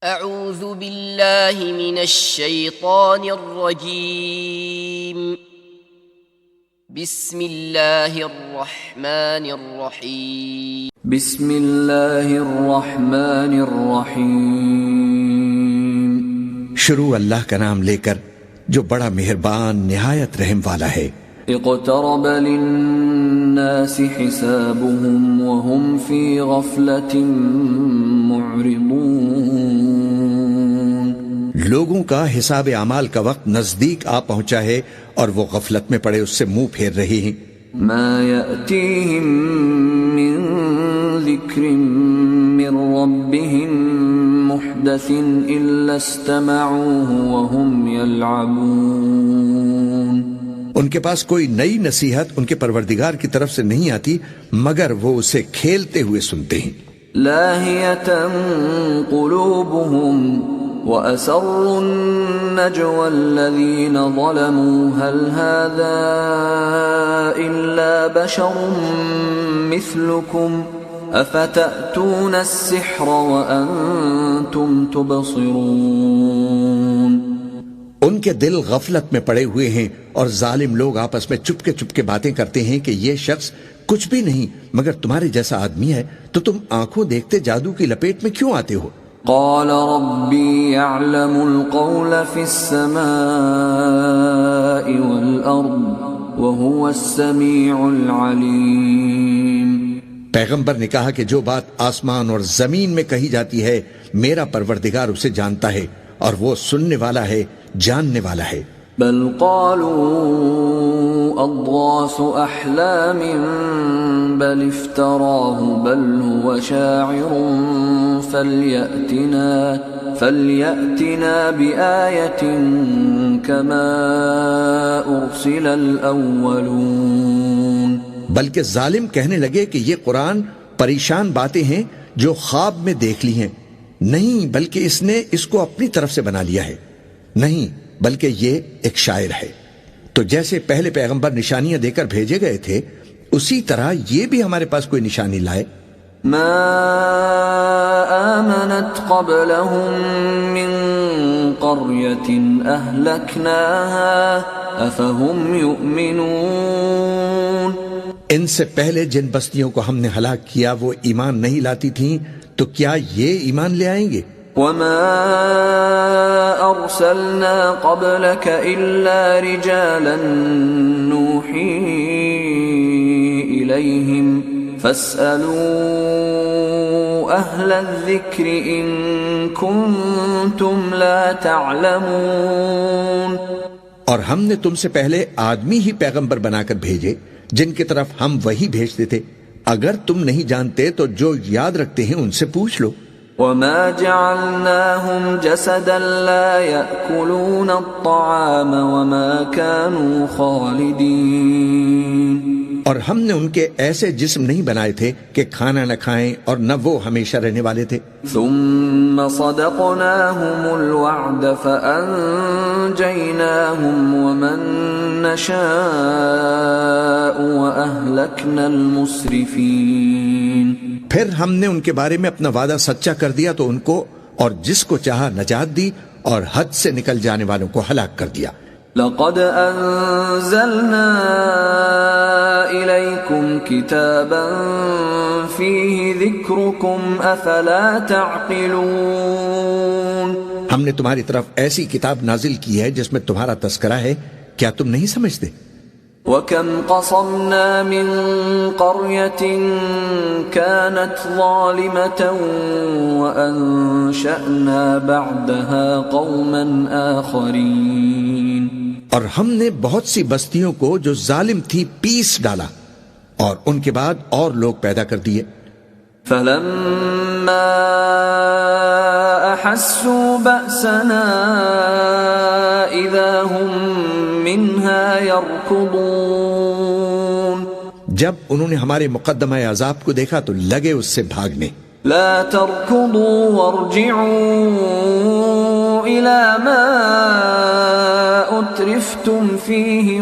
اعوذ باللہ من الشیطان الرجیم بسم اللہ الرحمن الرحیم بسم اللہ الرحمن الرحیم شروع اللہ کا نام لے کر جو بڑا مہربان نہایت رحم والا ہے۔ اقترب للناس حسابهم وهم في غفلة معرضون۔ لوگوں کا حساب اعمال کا وقت نزدیک آ پہنچا ہے اور وہ غفلت میں پڑے اس سے منہ پھیر رہے ہیں۔ ما يأتيهم من ذكر من ربهم محدث إلا استمعوه وهم يلعبون۔ ان کے پاس کوئی نئی نصیحت ان کے پروردگار کی طرف سے نہیں آتی مگر وہ اسے کھیلتے ہوئے سنتے ہیں۔ لاهية قلوبهم وأسروا النجوى الذين ظلموا هل هذا إلا بشر مثلكم أفتأتون السحر وأنتم تبصرون۔ ان کے دل غفلت میں پڑے ہوئے ہیں اور ظالم لوگ آپس میں چپ کے باتیں کرتے ہیں کہ یہ شخص کچھ بھی نہیں مگر تمہارے جیسا آدمی ہے، تو تم آنکھوں دیکھتے جادو کی لپیٹ میں کیوں آتے ہو؟ قال ربي يعلم القول في السماء والأرض وهو السميع العليم۔ پیغمبر نے کہا کہ جو بات آسمان اور زمین میں کہی جاتی ہے میرا پروردگار اسے جانتا ہے اور وہ سننے والا ہے، جاننے والا ہے۔ بل قالوا اضغاث احلام بل افتراه بل هو شاعر فليأتنا بآية كما ارسل الاولون۔ بلکہ ظالم کہنے لگے کہ یہ قرآن پریشان باتیں ہیں جو خواب میں دیکھ لی ہیں، نہیں بلکہ اس نے اس کو اپنی طرف سے بنا لیا ہے، نہیں بلکہ یہ ایک شاعر ہے۔ تو جیسے پہلے پیغمبر نشانیاں دے کر بھیجے گئے تھے اسی طرح یہ بھی ہمارے پاس کوئی نشانی لائے۔ ما آمنت قبلهم من قرية أهلكناها أفهم يؤمنون۔ ان سے پہلے جن بستیوں کو ہم نے ہلاک کیا وہ ایمان نہیں لاتی تھیں تو کیا یہ ایمان لے آئیں گے؟ وما ارسلنا قبلك الا رجالا نوحي اليهم فاسالوا اهل الذكر ان كنتم لا تعلمون۔ اور ہم نے تم سے پہلے آدمی ہی پیغمبر بنا کر بھیجے جن کی طرف ہم وہی بھیجتے تھے، اگر تم نہیں جانتے تو جو یاد رکھتے ہیں ان سے پوچھ لو۔ وما جعلناهم جسدا لا يأكلون الطعام وما كانوا خالدين۔ اور ہم نے ان کے ایسے جسم نہیں بنائے تھے کہ کھانا نہ کھائیں اور نہ وہ ہمیشہ رہنے والے تھے۔ ثم صدقناهم الوعد فأنجيناهم ومن نشاء وأهلكنا المسرفين۔ پھر ہم نے ان کے بارے میں اپنا وعدہ سچا کر دیا تو ان کو اور جس کو چاہا نجات دی اور حد سے نکل جانے والوں کو ہلاک کر دیا۔ لقد انزلنا الیکم کتابا فیہ ذکرکم افلا تعقلون۔ ہم نے تمہاری طرف ایسی کتاب نازل کی ہے جس میں تمہارا تذکرہ ہے، کیا تم نہیں سمجھتے؟ وَكَمْ قَصَمْنَا مِنْ قَرْيَةٍ كَانَتْ ظَالِمَةً وَأَنشَأْنَا بَعْدَهَا قَوْمًا آخَرِينَ۔ اور ہم نے بہت سی بستیوں کو جو ظالم تھی پیس ڈالا اور ان کے بعد اور لوگ پیدا کر دیے۔ فَلَمَّا أَحَسُّوا بَأْسَنَا إِذَا هُمْ مِنْهَا يَرْكُضُونَ۔ جب انہوں نے ہمارے مقدمہ عذاب کو دیکھا تو لگے اس سے بھاگنے۔ لَا تَرْكُضُوا وَارْجِعُوا إِلَى مَا أُتْرِفْتُمْ فِيهِ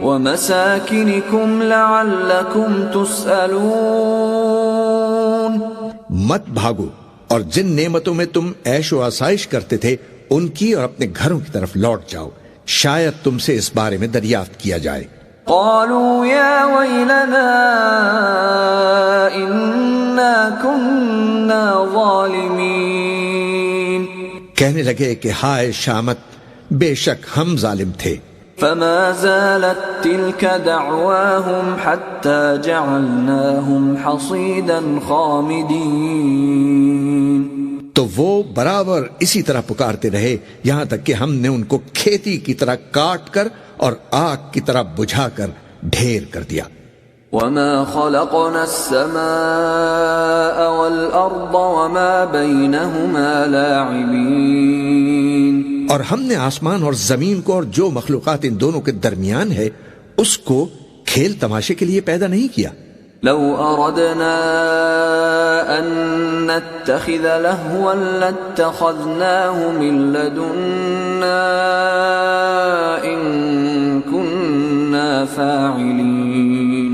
وَمَسَاكِنِكُمْ لَعَلَّكُمْ تُسْأَلُونَ۔ مت بھاگو اور جن نعمتوں میں تم عیش و آسائش کرتے تھے ان کی اور اپنے گھروں کی طرف لوٹ جاؤ، شاید تم سے اس بارے میں دریافت کیا جائے۔ قالوا يا ويلنا إنا كنا ظالمين، کہنے لگے کہ ہائے شامت، بے شک ہم ظالم تھے۔ فما زالت تلك دعواهم حتى جعلناهم حصيدا خامدين، تو وہ برابر اسی طرح پکارتے رہے یہاں تک کہ ہم نے ان کو کھیتی کی طرح کاٹ کر اور آگ کی طرح بجھا کر ڈھیر کر دیا۔ وما خلقنا السماء والأرض وما بينهما لاعبين، اور ہم نے آسمان اور زمین کو اور جو مخلوقات ان دونوں کے درمیان ہے اس کو کھیل تماشے کے لیے پیدا نہیں کیا۔ لو أردنا أن نتخذ لهوا لاتخذناه من لدنا إن كنا فاعلين،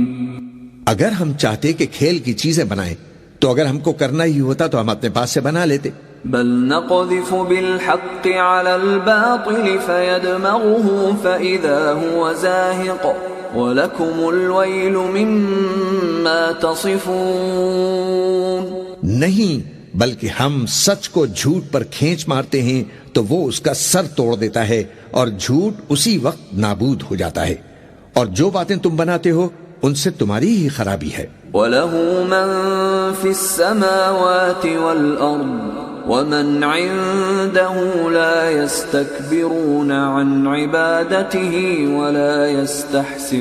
اگر ہم چاہتے کہ کھیل کی چیزیں بنائیں تو اگر ہم کو کرنا ہی ہوتا تو ہم اپنے پاس سے بنا لیتے۔ بل نقذف بالحق على الباطل فيدمغه فإذا هو زاهق وَلَكُمُ الْوَيْلُ مِمَّا تَصِفُونَ، نہیں بلکہ ہم سچ کو جھوٹ پر کھینچ مارتے ہیں تو وہ اس کا سر توڑ دیتا ہے اور جھوٹ اسی وقت نابود ہو جاتا ہے، اور جو باتیں تم بناتے ہو ان سے تمہاری ہی خرابی ہے۔ وَلَهُ مَن فِي السَّمَاوَاتِ وَالْأَرْضِ وَمَنْ عِندَهُ لَا يَسْتَكْبِرُونَ عَنْ عِبَادَتِهِ وَلَا يَسْتَحْسِرُونَ،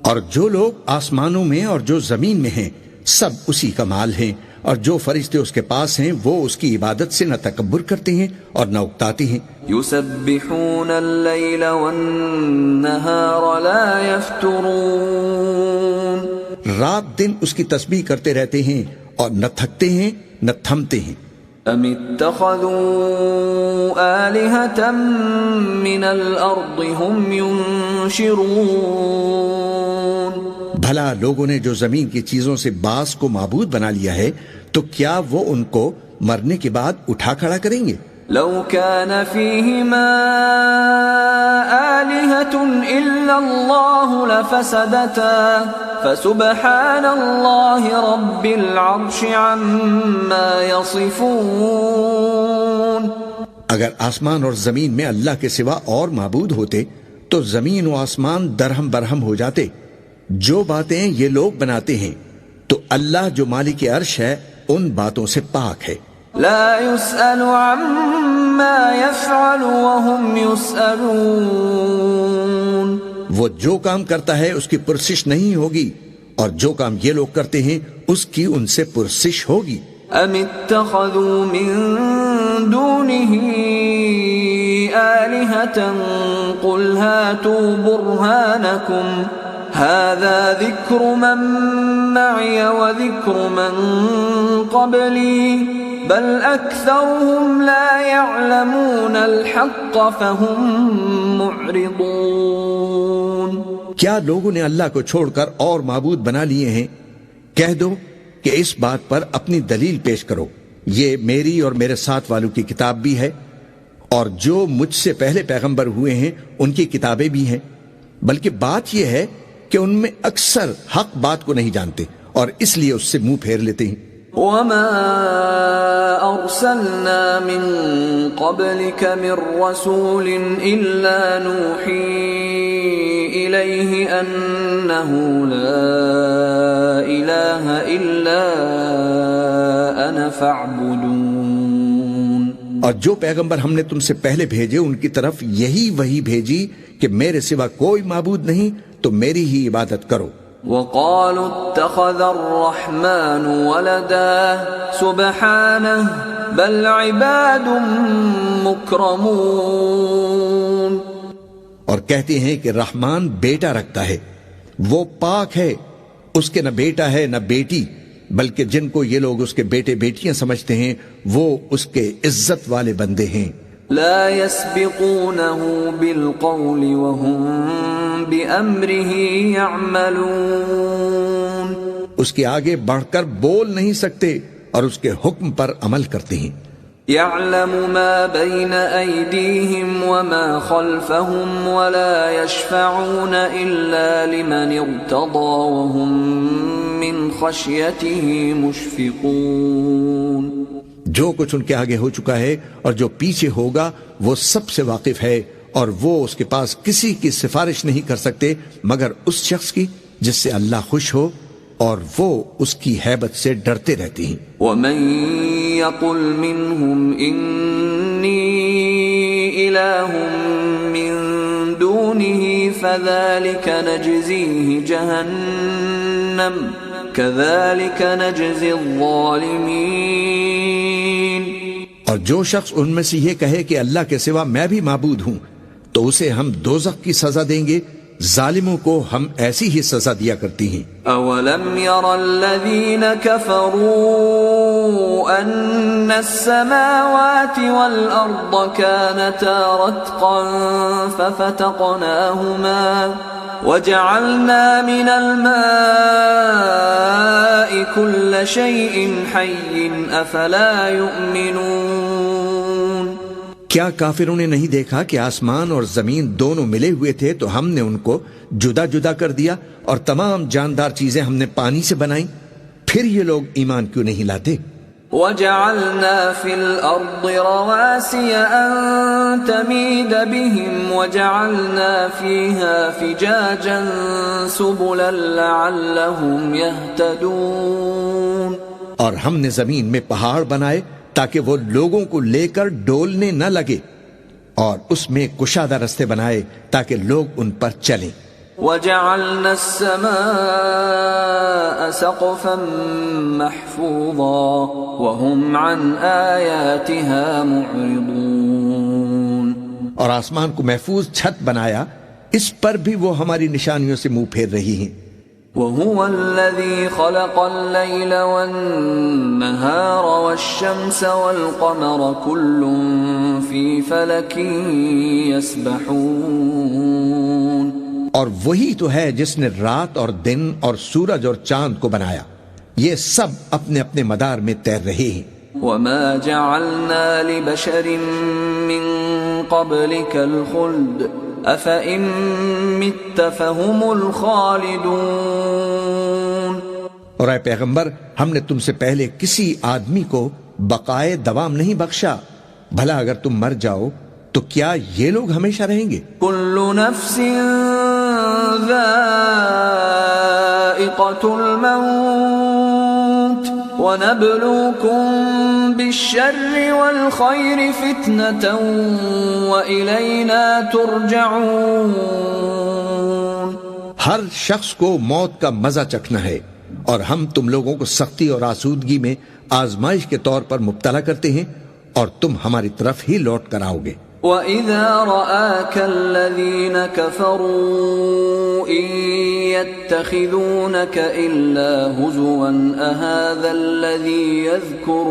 اور جو لوگ آسمانوں میں اور جو زمین میں ہیں سب اسی کا مال ہیں، اور جو فرشتے اس کے پاس ہیں وہ اس کی عبادت سے نہ تکبر کرتے ہیں اور نہ اکتاتے ہیں۔ يُسَبِّحُونَ اللَّيْلَ وَالنَّهَارَ لَا يَفْتُرُونَ، رات دن اس کی تسبیح کرتے رہتے ہیں اور نہ تھکتے ہیں نہ تھمتے ہیں۔ أَمِ اتَّخَذُوا آلِهَةً مِّنَ الْأَرْضِ هُمْ يُنشِرُونَ، بھلا لوگوں نے جو زمین کی چیزوں سے باز کو معبود بنا لیا ہے تو کیا وہ ان کو مرنے کے بعد اٹھا کھڑا کریں گے؟ لو كان فيهما آلهة إلا الله لفسدتا فسبحان الله رب العرش عما يصفون، اگر آسمان اور زمین میں اللہ کے سوا اور معبود ہوتے تو زمین و آسمان درہم برہم ہو جاتے۔ جو باتیں یہ لوگ بناتے ہیں تو اللہ جو مالک عرش ہے ان باتوں سے پاک ہے۔ لا يسأل عما يفعل وهم يسألون، وہ جو کام کرتا ہے اس کی پرسش نہیں ہوگی اور جو کام یہ لوگ کرتے ہیں اس کی ان سے پرسش ہوگی۔ ام اتخذوا من دونه آلهة قل هاتوا برهانكم هذا ذكر من معي وذكر من قبلي بل أكثرهم لا يعلمون الحق فهم معرضون، کیا لوگوں نے اللہ کو چھوڑ کر اور معبود بنا لیے ہیں؟ کہہ دو کہ اس بات پر اپنی دلیل پیش کرو، یہ میری اور میرے ساتھ والوں کی کتاب بھی ہے اور جو مجھ سے پہلے پیغمبر ہوئے ہیں ان کی کتابیں بھی ہیں، بلکہ بات یہ ہے کہ ان میں اکثر حق بات کو نہیں جانتے اور اس لیے اس سے منہ پھیر لیتے ہیں۔ وما أرسلنا من قبلك من رسول إلا نوحي إليه أنه لا إله إلا أنا فاعبدون، اور جو پیغمبر ہم نے تم سے پہلے بھیجے ان کی طرف یہی وحی بھیجی کہ میرے سوا کوئی معبود نہیں تو میری ہی عبادت کرو۔ وقالوا اتخذ الرحمن ولدا سبحانه بل عباد مکرمون، اور کہتے ہیں کہ رحمان بیٹا رکھتا ہے، وہ پاک ہے، اس کے نہ بیٹا ہے نہ بیٹی، بلکہ جن کو یہ لوگ اس کے بیٹے بیٹیاں سمجھتے ہیں وہ اس کے عزت والے بندے ہیں۔ لا يسبقونه بالقول وهم بأمره يعملون، اس کے آگے بڑھ کر بول نہیں سکتے اور اس کے حکم پر عمل کرتے ہیں. يعلم ما بين أيديهم وما خلفهم ولا يشفعون إلا لمن ارتضى وهم من خشيته مشفقون. جو کچھ ان کے آگے ہو چکا ہے اور جو پیچھے ہوگا وہ سب سے واقف ہے، اور وہ اس کے پاس کسی کی سفارش نہیں کر سکتے مگر اس شخص کی جس سے اللہ خوش ہو، اور وہ اس کی ہیبت سے ڈرتے رہتے ہیں. ومن يقل منهم إني إله من دونه فذلك نجزيه جهنم كذلك نجزي الظالمين. اور جو شخص ان میں سے یہ کہے کہ اللہ کے سوا میں بھی معبود ہوں تو اسے ہم دوزخ کی سزا دیں گے، ظالموں کو ہم ایسی ہی سزا دیا کرتی ہیں. اولم ير الذين كفروا ان السماوات والارض كانتا رتقا ففتقناهما وجعلنا من الماء كل شيء حي افلا يؤمنون. کیا کافروں نے نہیں دیکھا کہ آسمان اور زمین دونوں ملے ہوئے تھے تو ہم نے ان کو جدا جدا کر دیا اور تمام جاندار چیزیں ہم نے پانی سے بنائیں؟ پھر یہ لوگ ایمان کیوں نہیں لاتے؟ وَجَعَلْنَا فِي الْأَرْضِ رَوَاسِيَ أَن تَمِيدَ بِهِمْ وَجَعَلْنَا فِيهَا فِجَاجًا سُبُلًا لَعَلَّهُمْ يَهْتَدُونَ. اور ہم نے زمین میں پہاڑ بنائے تاکہ وہ لوگوں کو لے کر ڈولنے نہ لگے، اور اس میں کشادہ رستے بنائے تاکہ لوگ ان پر چلیں. وَجَعَلْنَا السَّمَاءَ سَقْفًا مَحْفُوظًا وَهُمْ عَنْ آيَاتِهَا مُعْرِضُونَ. اور آسمان کو محفوظ چھت بنایا، اس پر بھی وہ ہماری نشانیوں سے منہ پھیر رہی ہیں. وَهُوَ الَّذِي خَلَقَ اللَّيْلَ وَالنَّهَارَ وَالشَّمْسَ وَالْقَمَرَ كُلٌّ فِي فَلَكٍ يَسْبَحُونَ. اور وہی تو ہے جس نے رات اور دن اور سورج اور چاند کو بنایا، یہ سب اپنے اپنے مدار میں تیر رہے ہیں. وَمَا جَعَلْنَا لِبَشَرٍ مِّن قَبْلِكَ الْخُلْدَ أَفَإِن مِّتَّ فَهُمُ الْخَالِدُونَ. اور اے پیغمبر، ہم نے تم سے پہلے کسی آدمی کو بقائے دوام نہیں بخشا، بھلا اگر تم مر جاؤ تو کیا یہ لوگ ہمیشہ رہیں گے؟ كُلُّ نَفْسٍ ذَائِقَةُ الْمَوْتِ وَنَبْلُوكُمْ بِالشَّرِّ وَالْخَيْرِ فِتْنَةً وَإِلَيْنَا تُرْجَعُونَ. ہر شخص کو موت کا مزہ چکھنا ہے، اور ہم تم لوگوں کو سختی اور آسودگی میں آزمائش کے طور پر مبتلا کرتے ہیں، اور تم ہماری طرف ہی لوٹ کر آؤ گے. وَإِذَا رَآكَ الَّذِينَ كَفَرُوا إِن يَتَّخِذُونَكَ إِلَّا هُزُوًا أَهَذَا الَّذِي يَذْكُرُ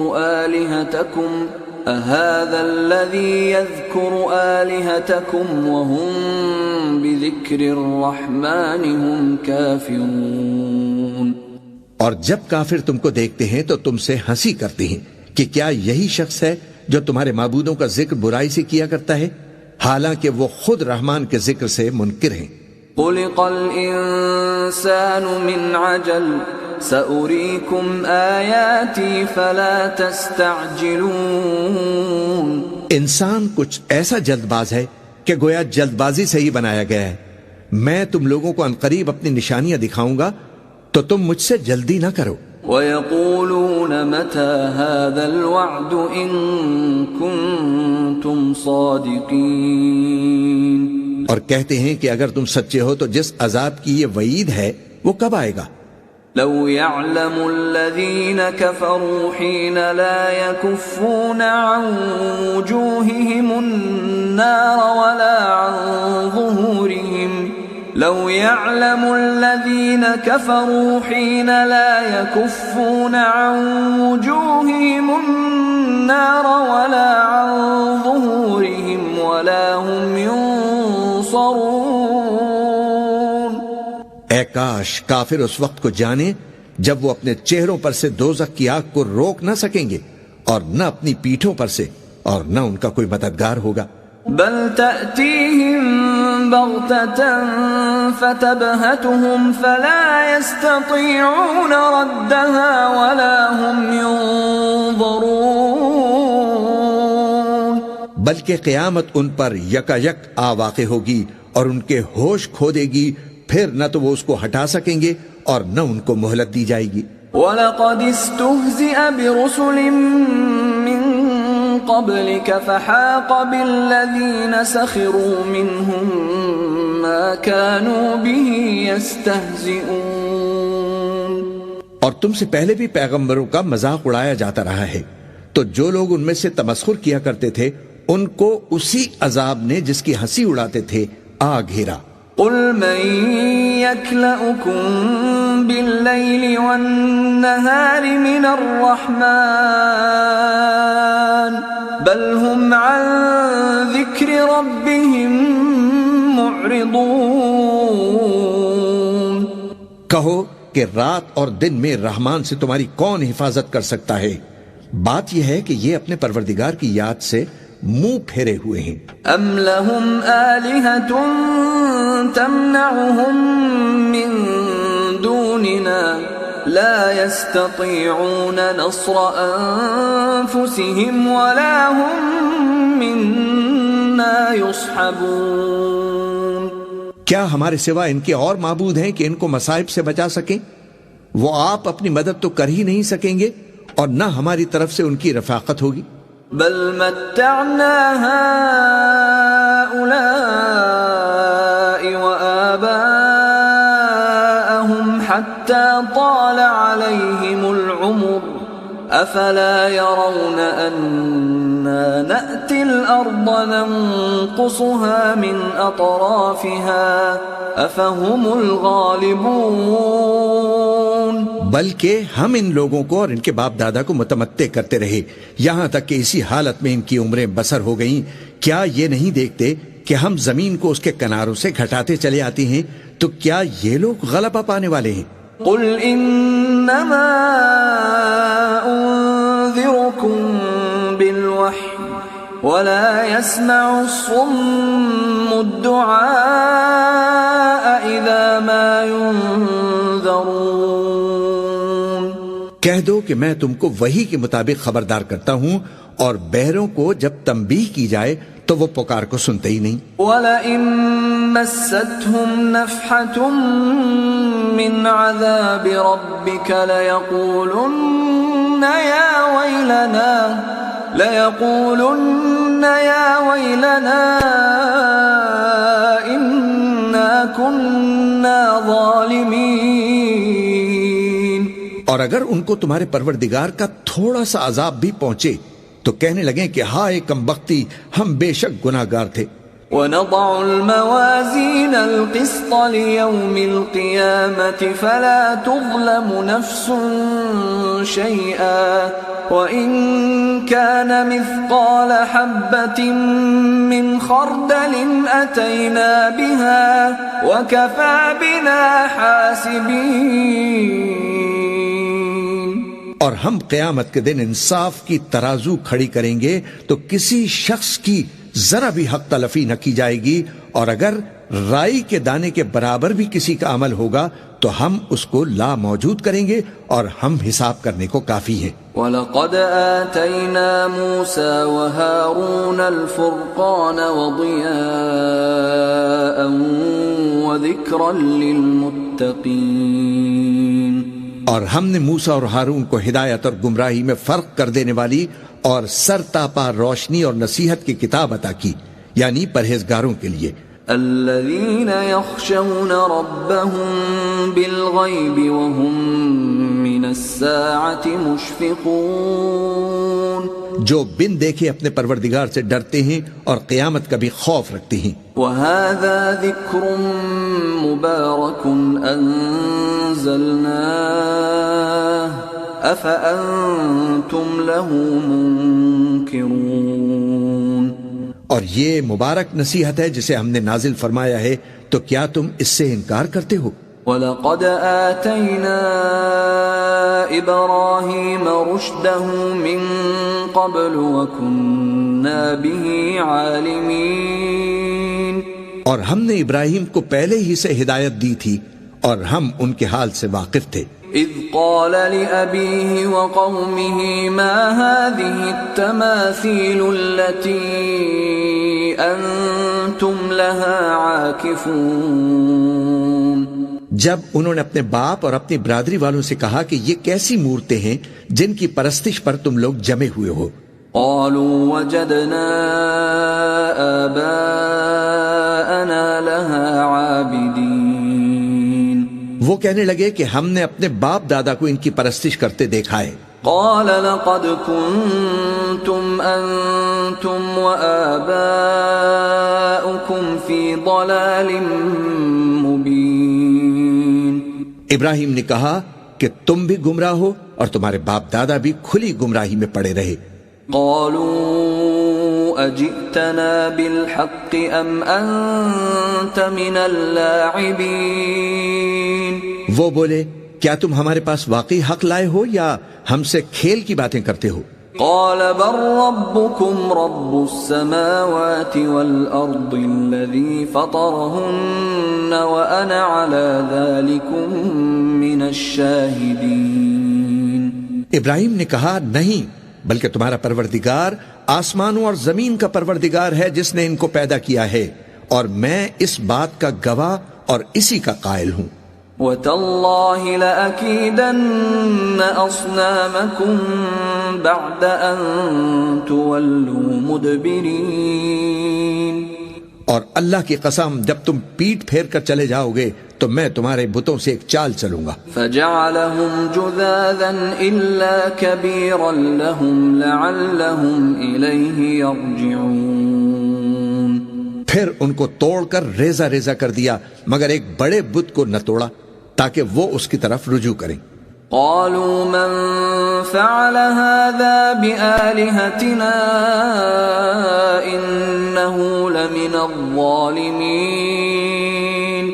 آلِهَتَكُمْ وَهُمْ بِذِكْرِ الرَّحْمَنِ هُمْ كَافِرُونَ. اور جب کافر تم کو دیکھتے ہیں تو تم سے ہنسی کرتے ہیں کہ کیا یہی شخص ہے جو تمہارے معبودوں کا ذکر برائی سے کیا کرتا ہے، حالانکہ وہ خود رحمان کے ذکر سے منکر ہیں. خُلِقَ الْإِنسَانُ مِنْ عَجَلٍ سَأُرِيكُمْ آيَاتِي فَلَا تَسْتَعْجِلُونَ. انسان کچھ ایسا جلد باز ہے کہ گویا جلد بازی سے ہی بنایا گیا ہے. میں تم لوگوں کو عنقریب اپنی نشانیاں دکھاؤں گا تو تم مجھ سے جلدی نہ کرو. وَيَقُولُونَ مَتَى هَذَا الْوَعْدُ إِن كُنتُمْ صَادِقِينَ. اور کہتے ہیں کہ اگر تم سچے ہو تو جس عذاب کی یہ وعید ہے وہ کب آئے گا؟ لو يعلم الذين كفروا حين لا يكفون عن وجوههم النار ولا عن ظهورهم لو يعلم الذين كفروا حين لا يكفون عن وجوههم النار ولا عن ظهورهم ولا هم ينصرون. اے کاش کافر اس وقت کو جانے جب وہ اپنے چہروں پر سے دوزخ کی آگ کو روک نہ سکیں گے اور نہ اپنی پیٹھوں پر سے، اور نہ ان کا کوئی مددگار ہوگا۔ بل تأتيهم بغتة فتبهتهم فلا يستطيعون ردها ولا هم ينظرون۔ بلکہ قیامت ان پر یکا یک آ واقع ہوگی اور ان کے ہوش کھو دے گی، پھر نہ تو وہ اس کو ہٹا سکیں گے اور نہ ان کو مہلت دی جائے گی۔ وَلَقَدِ اسْتُهْزِئَ بِرُسُلٍ مِّن قَبْلِكَ فَحَاقَ بِالَّذِينَ سَخِرُوا مِنْهُمْ مَا كَانُوا بِهِ يَسْتَهْزِئُونَ۔ اور تم سے پہلے بھی پیغمبروں کا مذاق اڑایا جاتا رہا ہے، تو جو لوگ ان میں سے تمسخر کیا کرتے تھے ان کو اسی عذاب نے جس کی ہنسی اڑاتے تھے آ گھیرا۔ قل من يكلؤكم بالليل والنهار من الرحمن بل هم عن ذكر ربهم معرضون۔ کہو کہ رات اور دن میں رحمان سے تمہاری کون حفاظت کر سکتا ہے؟ بات یہ ہے کہ یہ اپنے پروردگار کی یاد سے منہ پھیرے ہوئے ہیں۔ ام لهم آلهة تمنعهم من دوننا لا يستطيعون نصر أنفسهم ولا هم منا يصحبون۔ کیا ہمارے سوا ان کے اور معبود ہیں کہ ان کو مصائب سے بچا سکیں؟ وہ آپ اپنی مدد تو کر ہی نہیں سکیں گے اور نہ ہماری طرف سے ان کی رفاقت ہوگی۔ بل متعنا هؤلاء وآباءهم حتى طال عليهم العمر أفلا يرون أنا نأتي الأرض ننقصها من أطرافها أفهم الغالبون۔ بلکہ ہم ان لوگوں کو اور ان کے باپ دادا کو متمتع کرتے رہے یہاں تک کہ اسی حالت میں ان کی عمریں بسر ہو گئیں، کیا یہ نہیں دیکھتے کہ ہم زمین کو اس کے کناروں سے گھٹاتے چلے آتے ہیں؟ تو کیا یہ لوگ غلبہ پانے والے ہیں؟ قل انما انذركم بالوحی ولا يسمع الصم الدعاء اذا ما ينذرون۔ کہہ دو کہ میں تم کو وحی کے مطابق خبردار کرتا ہوں، اور بہروں کو جب تنبیہ کی جائے تو وہ پکار کو سنتے ہی نہیں۔ وَلَئِن مَسَّتْهُمْ نَفْحَةٌ مِّنْ عَذَابِ رَبِّكَ لَيَقُولُنَّ يَا وَيْلَنَا إِنَّا كُنَّا ظَالِمِينَ۔ اور اگر ان کو تمہارے پروردگار کا تھوڑا سا عذاب بھی پہنچے تو کہنے لگیں کہ ہائے کمبختی، ہم بے شک گناہگار تھے۔ وَنَضَعُ الْمَوَازِينَ الْقِسْطَ لِيَوْمِ الْقِيَامَةِ فَلَا تُظْلَمُ نَفْسٌ شَيْئًا وَإِن كَانَ مِثْقَالَ حَبَّةٍ مِّنْ خَرْدَلٍ أَتَيْنَا بِهَا وَكَفَى بِنَا حَاسِبِينَ۔ اور ہم قیامت کے دن انصاف کی ترازو کھڑی کریں گے تو کسی شخص کی ذرا بھی حق تلفی نہ کی جائے گی، اور اگر رائی کے دانے کے برابر بھی کسی کا عمل ہوگا تو ہم اس کو لا موجود کریں گے، اور ہم حساب کرنے کو کافی ہیں۔ وَلَقَدْ آتَيْنَا مُوسَى وَهَارُونَ الْفُرْقَانَ وَضِيَاءً وَذِكْرًا لِّلْمُتَّقِينَ۔ اور ہم نے موسیٰ اور ہارون کو ہدایت اور گمراہی میں فرق کر دینے والی اور سر تاپا روشنی اور نصیحت کی کتاب عطا کی، یعنی پرہیزگاروں کے لیے۔ الذين يخشون ربهم بالغيب وهم من الساعة مشفقون، جو بن دیکھے اپنے پروردگار سے ڈرتے ہیں اور قیامت کا بھی خوف رکھتے ہیں۔ وهذا ذكر مبارك أنزلناه أفأنتم له منكرون۔ اور یہ مبارک نصیحت ہے جسے ہم نے نازل فرمایا ہے، تو کیا تم اس سے انکار کرتے ہو؟ وَلَقَدْ آتَيْنَا إِبْرَاهِيمَ رُشْدَهُ مِنْ قَبْلُ وَكُنَّا بِهِ عَالِمِينَ، اور ہم نے ابراہیم کو پہلے ہی سے ہدایت دی تھی اور ہم ان کے حال سے واقف تھے۔ اذ قال لأبيه وقومه ما هذه التماثيل التي أنتم لها عاكفون، جب انہوں نے اپنے باپ اور اپنی برادری والوں سے کہا کہ یہ کیسی مورتیں ہیں جن کی پرستش پر تم لوگ جمے ہوئے ہو؟ قالوا وجدنا آباءنا لها عابدين، وہ کہنے لگے کہ ہم نے اپنے باپ دادا کو ان کی پرستش کرتے دیکھا ہے۔ قال لقد كنتم أنتم وآباؤكم في ضلال مبين، ابراہیم نے کہا کہ تم بھی گمراہ ہو اور تمہارے باپ دادا بھی کھلی گمراہی میں پڑے رہے۔ قالوا أجئتنا بالحق أم أنت من اللاعبين، وہ بولے کیا تم ہمارے پاس واقعی حق لائے ہو یا ہم سے کھیل کی باتیں کرتے ہو؟ قال بل ربكم رب السماوات والأرض الذي فطرهن وأنا على ذلكم من الشاهدين۔ ابراہیم نے کہا نہیں، بلکہ تمہارا پروردگار آسمانوں اور زمین کا پروردگار ہے جس نے ان کو پیدا کیا ہے، اور میں اس بات کا گواہ اور اسی کا قائل ہوں۔ وَتَاللَّهِ لَأَكِيدَنَّ أَصْنَامَكُمْ بَعْدَ أَن تُوَلُّوا مُدْبِرِينَ، اور اللہ کی قسم جب تم پیٹ پھیر کر چلے جاؤ گے تو میں تمہارے بتوں سے ایک چال چلوں گا۔ فَجَعَلَهُمْ جُذَاذًا إِلَّا كَبِيرًا لَهُمْ لَعَلَّهُمْ إِلَيْهِ يَرْجِعُونَ، پھر ان کو توڑ کر ریزہ ریزہ کر دیا مگر ایک بڑے بت کو نہ توڑا تاکہ وہ اس کی طرف رجوع کریں۔ قالوا من فعل هذا بآلهتنا إنه لمن الظالمين،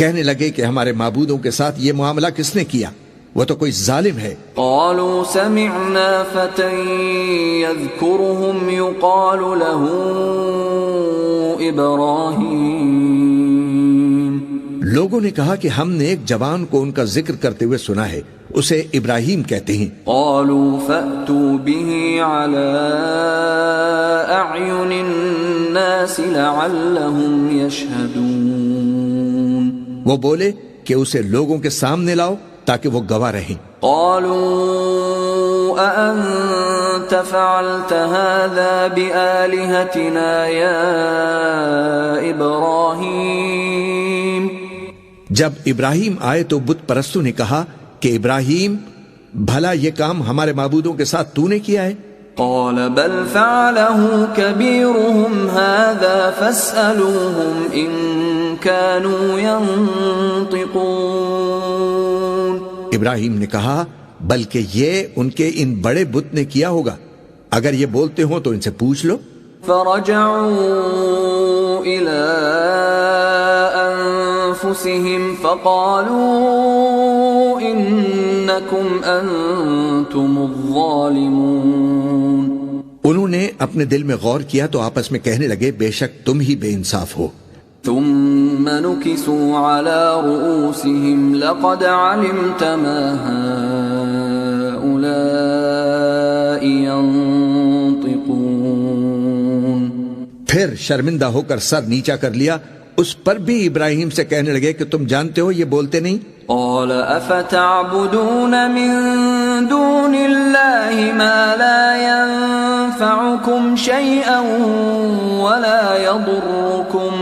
کہنے لگے کہ ہمارے معبودوں کے ساتھ یہ معاملہ کس نے کیا؟ وہ تو کوئی ظالم ہے۔ قالوا سمعنا فتى يذكرهم يقال له إبراهيم، لوگوں نے کہا کہ ہم نے ایک جوان کو ان کا ذکر کرتے ہوئے سنا ہے، اسے ابراہیم کہتے ہیں۔ قالوا فأتوا به على أعين الناس لعلهم يشهدون، وہ بولے کہ اسے لوگوں کے سامنے لاؤ تاکہ وہ گواہ رہیں۔ قالوا أأنت فعلت هذا بآلهتنا يا إبراهيم، جب ابراہیم آئے تو بت پرستوں نے کہا کہ ابراہیم بھلا یہ کام ہمارے معبودوں کے ساتھ تو نے کیا ہے؟ قال بل فعله كبيرهم هذا فاسألوهم إن كانوا ينطقون، ابراہیم نے کہا بلکہ یہ ان کے ان بڑے بت نے کیا ہوگا، اگر یہ بولتے ہوں تو ان سے پوچھ لو۔ فرجعوا إلى أنفسهم فقالوا إنكم أنتم الظالمون، انہوں نے اپنے دل میں غور کیا تو آپس میں کہنے لگے بے شک تم ہی بے انصاف ہو۔ ثم نكسوا على رؤوسهم لقد علمت ما هؤلاء ينطقون، پھر شرمندہ ہو کر سر نیچا کر لیا، اس پر بھی ابراہیم سے کہنے لگے کہ تم جانتے ہو یہ بولتے نہیں۔ قال افتعبدون من دون الله ما لا ينفعكم شيئا ولا يضركم،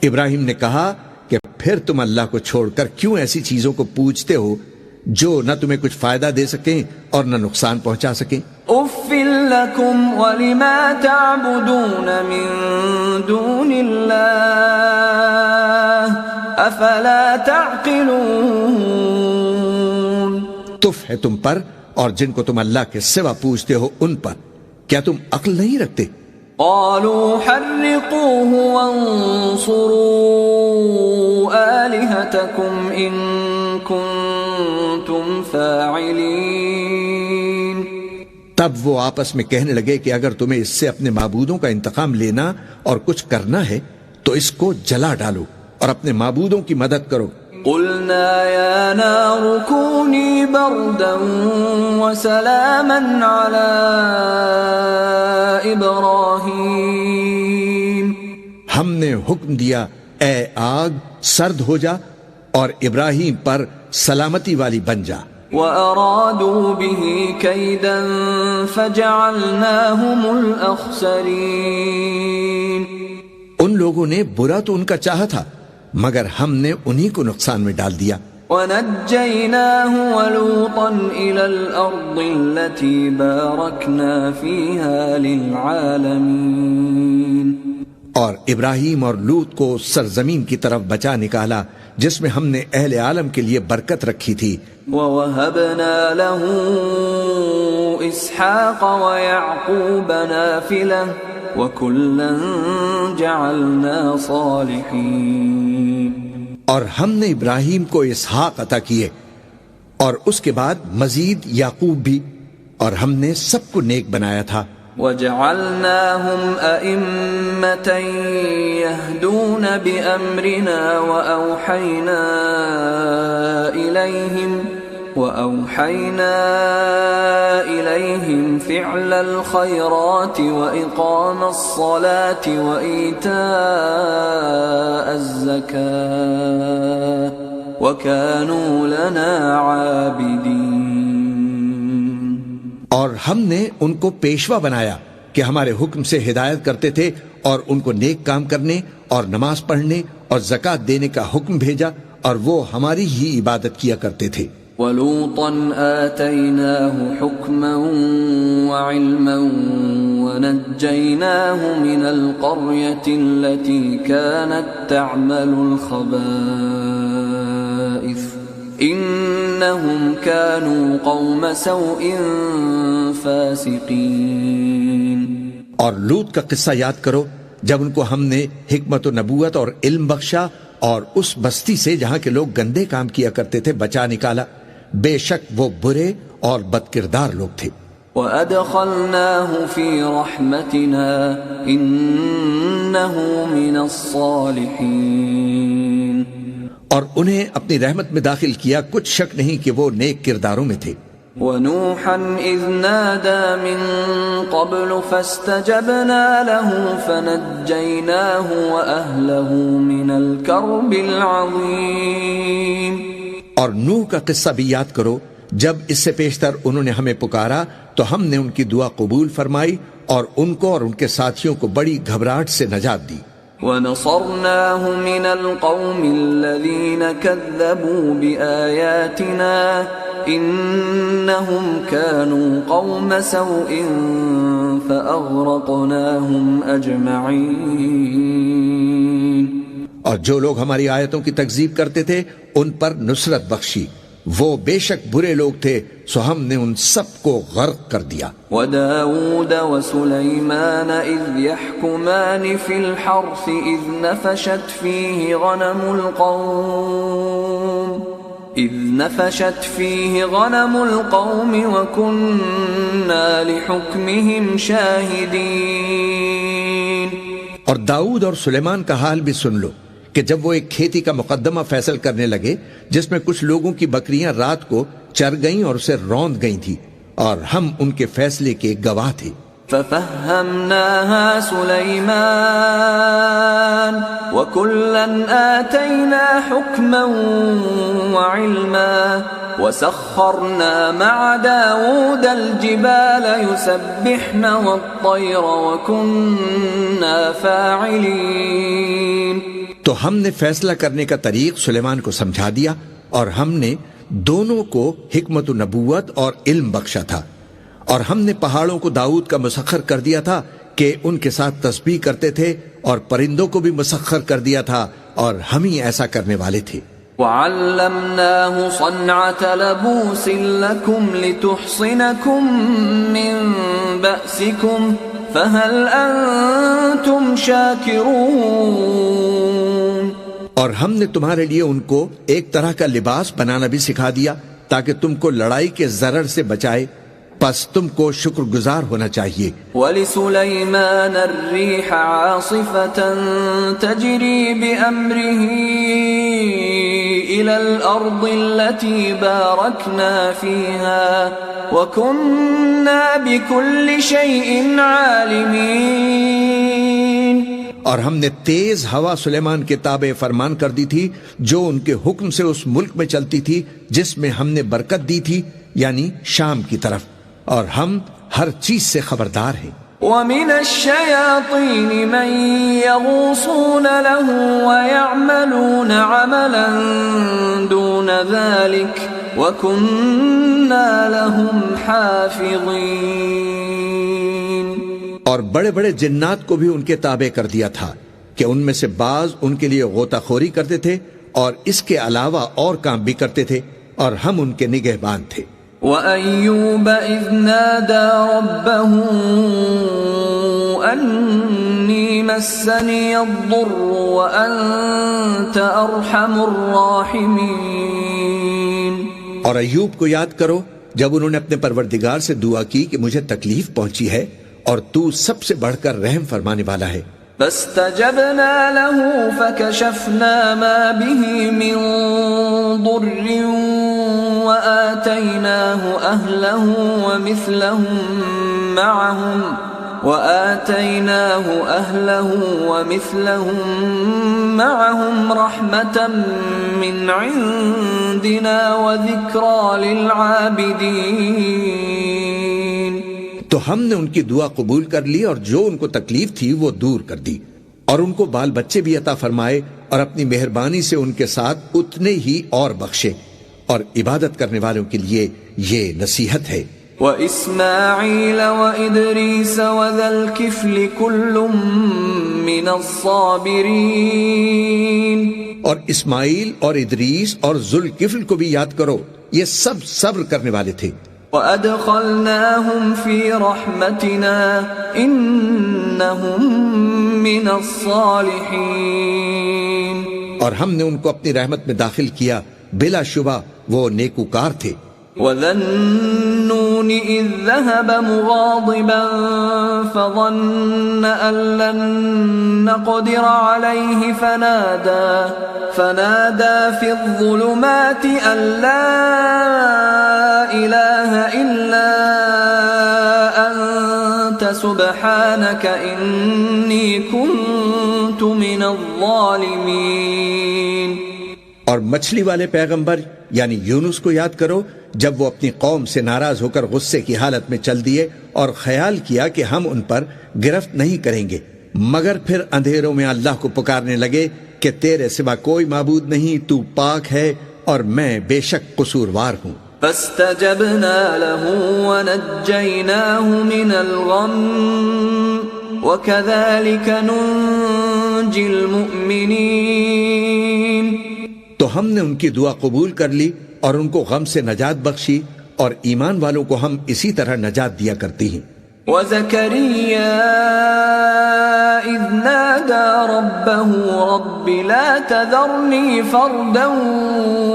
ابراہیم نے کہا کہ پھر تم اللہ کو چھوڑ کر کیوں ایسی چیزوں کو پوجتے ہو جو نہ تمہیں کچھ فائدہ دے سکیں اور نہ نقصان پہنچا سکیں۔ اف لکم ولما تعبدون من دون اللہ افلا تعقلون، تف ہے تم پر اور جن کو تم اللہ کے سوا پوجتے ہو ان پر، کیا تم عقل نہیں رکھتے؟ قالوا حرقوه وانصروا آلهتكم إن كنتم فاعلين. تب وہ آپس میں کہنے لگے کہ اگر تمہیں اس سے اپنے معبودوں کا انتقام لینا اور کچھ کرنا ہے تو اس کو جلا ڈالو اور اپنے معبودوں کی مدد کرو. قلنا يا نار كوني بردا وسلاما على إبراهيم. ہم نے حکم دیا اے آگ سرد ہو جا اور ابراہیم پر سلامتی والی بن جا. وَأَرَادُوا بِهِ كَيْدًا فَجَعَلْنَاهُمُ الْأَخْسَرِينَ. ان لوگوں نے برا تو ان کا چاہا تھا مگر ہم نے انہی کو نقصان میں ڈال دیا. وَنَجَّيْنَاهُ وَلُوطًا إِلَى الْأَرْضِ الَّتِي بَارَكْنَا فِيهَا لِلْعَالَمِينَ. اور ابراہیم اور لوط کو سرزمین کی طرف بچا نکالا جس میں ہم نے اہل عالم کے لیے برکت رکھی تھی. وَوَهَبْنَا لَهُ إِسْحَاقَ وَيَعْقُوبَ نَافِلَةً وَكُلًّا جَعَلْنَا صَالِحِينَ. اور ہم نے ابراہیم کو اسحاق عطا کیے اور اس کے بعد مزید یعقوب بھی، اور ہم نے سب کو نیک بنایا تھا. وَجَعَلْنَاهُمْ أَئِمَّةً يَهْدُونَ بِأَمْرِنَا وَأَوْحَيْنَا إِلَيْهِمْ فِعْلَ الْخَيْرَاتِ وَإِقَامَ الصَّلَاةِ وَإِيتَاءَ الزَّكَاةِ وَكَانُوا لَنَا عَابِدِينَ. اور ہم نے ان کو پیشوا بنایا کہ ہمارے حکم سے ہدایت کرتے تھے اور ان کو نیک کام کرنے اور نماز پڑھنے اور زکوٰۃ دینے کا حکم بھیجا اور وہ ہماری ہی عبادت کیا کرتے تھے. وَلُوطًا آتَيْنَاهُ حُكْمًا وَعِلْمًا وَنَجَّيْنَاهُ مِنَ الْقَرْيَةِ الَّتِي كَانَتْ تَعْمَلُ الْخَبَائِثَ إِنَّهُمْ كَانُوا قَوْمَ سَوْءٍ فَاسِقِينَ. اور لوط کا قصہ یاد کرو جب ان کو ہم نے حکمت و نبوت اور علم بخشا اور اس بستی سے جہاں کے لوگ گندے کام کیا کرتے تھے بچا نکالا. بے شک وہ برے اور بد کردار لوگ تھے. وَأَدْخَلْنَاهُ فِي رَحْمَتِنَا إِنَّهُ مِنَ الصَّالِحِينَ. اور انہیں اپنی رحمت میں داخل کیا، کچھ شک نہیں کہ وہ نیک کرداروں میں تھے. وَنُوحًا إِذْ نَادَى مِن قَبْلُ فَاسْتَجَبْنَا لَهُ فَنَجَّيْنَاهُ وَأَهْلَهُ مِنَ الْكَرْبِ الْعَظِيمِ. اور نوح کا قصہ بھی یاد کرو جب اس سے پیشتر انہوں نے ہمیں پکارا تو ہم نے ان کی دعا قبول فرمائی اور ان کو اور ان کے ساتھیوں کو بڑی گھبراہٹ سے نجات دی. وَنَصَرْنَاهُ مِنَ الْقَوْمِ الَّذِينَ كَذَّبُوا بِآيَاتِنَا إِنَّهُمْ كَانُوا قَوْمَ سَوْءٍ فَأَغْرَقْنَاهُمْ أَجْمَعِينَ. اور جو لوگ ہماری آیتوں کی تکذیب کرتے تھے ان پر نصرت بخشی، وہ بے شک برے لوگ تھے سو ہم نے ان سب کو غرق کر دیا. وَدَاوُودَ وَسُلَيْمَانَ إِذْ يَحْكُمَانِ فِي الْحَرْثِ إِذْ نَفَشَتْ فِيهِ غَنَمُ الْقَوْمِ وَكُنَّا لِحُكْمِهِمْ شَاهِدِينَ. اور داؤد اور سلیمان کا حال بھی سن لو کہ جب وہ ایک کھیتی کا مقدمہ فیصل کرنے لگے جس میں کچھ لوگوں کی بکریاں رات کو چر گئیں اور اسے روند گئی تھیں اور ہم ان کے فیصلے کے گواہ تھے. فَفَهَّمْنَاهَا سُلَيْمَانَ وَكُلًّا آتَيْنَا حُكْمًا وَعِلْمًا وَسَخَّرْنَا مَعَ دَاوُودَ الْجِبَالَ يُسَبِّحْنَ وَالطَّيْرَ وَكُنَّا فَاعِلِينَ. تو ہم نے فیصلہ کرنے کا طریق سلیمان کو سمجھا دیا اور ہم نے دونوں کو حکمت و نبوت اور علم بخشا تھا، اور ہم نے پہاڑوں کو داؤد کا مسخر کر دیا تھا کہ ان کے ساتھ تسبیح کرتے تھے، اور پرندوں کو بھی مسخر کر دیا تھا اور ہم ہی ایسا کرنے والے تھے. وَعَلَّمْنَاهُ صَنْعَةَ لَبُوسٍ لَكُمْ لِتُحْصِنَكُمْ مِنْ بَأْسِكُمْ فهل أنتم شاكرون؟ اور ہم نے تمہارے لیے ان کو ایک طرح کا لباس بنانا بھی سکھا دیا تاکہ تم کو لڑائی کے ضرر سے بچائے، پس تم کو شکر گزار ہونا چاہیے۔ وَلِسُلَيْمَانَ الرِّيحَ عَاصِفَةً تَجْرِي بِأَمْرِهِ إِلَى الْأَرْضِ الَّتِي بَارَكْنَا فِيهَا وَكُنَّا بِكُلِّ شَيْءٍ عَالِمِينَ۔ اور ہم نے تیز ہوا سلیمان کے تابع فرمان کر دی تھی جو ان کے حکم سے اس ملک میں چلتی تھی جس میں ہم نے برکت دی تھی، یعنی شام کی طرف، اور ہم ہر چیز سے خبردار ہیں۔ وَمِنَ الشَّيَاطِينِ مَن يَغُوصُونَ لَهُ وَيَعْمَلُونَ عَمَلًا دُونَ ذَلِكَ وَكُنَّا لَهُمْ حَافِظِينَ۔ اور بڑے بڑے جنات کو بھی ان کے تابع کر دیا تھا کہ ان میں سے بعض ان کے لیے غوطہ خوری کرتے تھے اور اس کے علاوہ اور کام بھی کرتے تھے، اور ہم ان کے نگہبان تھے۔ وَأَيُّوبَ إِذْ نَادَى رَبَّهُ أَنِّي مَسَّنِيَ الضُّرُّ وَأَنْتَ أَرْحَمُ الرَّاحِمِينَ۔ اور ایوب کو یاد کرو جب انہوں نے اپنے پروردگار سے دعا کی کہ مجھے تکلیف پہنچی ہے اور تو سب سے بڑھ کر رحم فرمانے والا ہے۔ فاستجبنا له فكشفنا ما به من ضر وآتيناه أهله ومثلهم معهم رحمة من عندنا وذكرى للعابدين۔ تو ہم نے ان کی دعا قبول کر لی اور جو ان کو تکلیف تھی وہ دور کر دی، اور ان کو بال بچے بھی عطا فرمائے، اور اپنی مہربانی سے ان کے ساتھ اتنے ہی اور بخشے، اور عبادت کرنے والوں کے لیے یہ نصیحت ہے۔ وَإِسْمَاعِيلَ وَإِدْرِيسَ وَذَا الْكِفْلِ كُلٌّ مِّنَ الصَّابِرِينَ۔ اور اسماعیل اور ادریس اور ذوالکفل کو بھی یاد کرو، یہ سب صبر کرنے والے تھے۔ وَأَدْخَلْنَاهُمْ فِي رَحْمَتِنَا إِنَّهُمْ مِنَ الصَّالِحِينَ۔ اور ہم نے ان کو اپنی رحمت میں داخل کیا، بلا شبہ وہ نیکوکار تھے۔ وَذَا النُّونِ إِذ ذَهَبَ مُغَاضِبًا فَظَنَّ أَن لَّن نَّقْدِرَ عَلَيْهِ فَنَادَى فِي الظُّلُمَاتِ أَن لَّا إِلَٰهَ إِلَّا أَنتَ سُبْحَانَكَ إِنِّي كُنتُ مِنَ الظَّالِمِينَ۔ اور مچھلی والے پیغمبر یعنی یونس کو یاد کرو جب وہ اپنی قوم سے ناراض ہو کر غصے کی حالت میں چل دیے اور خیال کیا کہ ہم ان پر گرفت نہیں کریں گے، مگر پھر اندھیروں میں اللہ کو پکارنے لگے کہ تیرے سوا کوئی معبود نہیں، تو پاک ہے اور میں بے شک قصوروار ہوں۔ فاستجبنا له ونجيناه من الغم وكذلك ننجي المؤمنين۔ تو ہم نے ان کی دعا قبول کر لی اور ان کو غم سے نجات بخشی، اور ایمان والوں کو ہم اسی طرح نجات دیا کرتی ہیں۔ وَزَكَرِيَّا إِذْ نَادَى رَبَّهُ رَبِّ لَا تَذَرْنِي فَرْدًا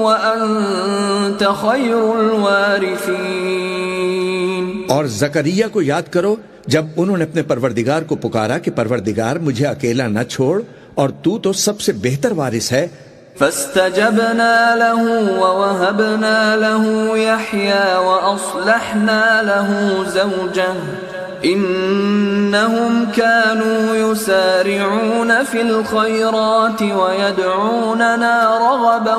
وَأَنْتَ خَيْرُ الْوَارِثِينَ۔ اور زکریا کو یاد کرو جب انہوں نے اپنے پروردگار کو پکارا کہ پروردگار مجھے اکیلا نہ چھوڑ، اور تو سب سے بہتر وارث ہے۔ فاستجبنا له ووهبنا له يحيى وأصلحنا له زوجه إنهم كانوا يسارعون في الخيرات ويدعوننا رغبا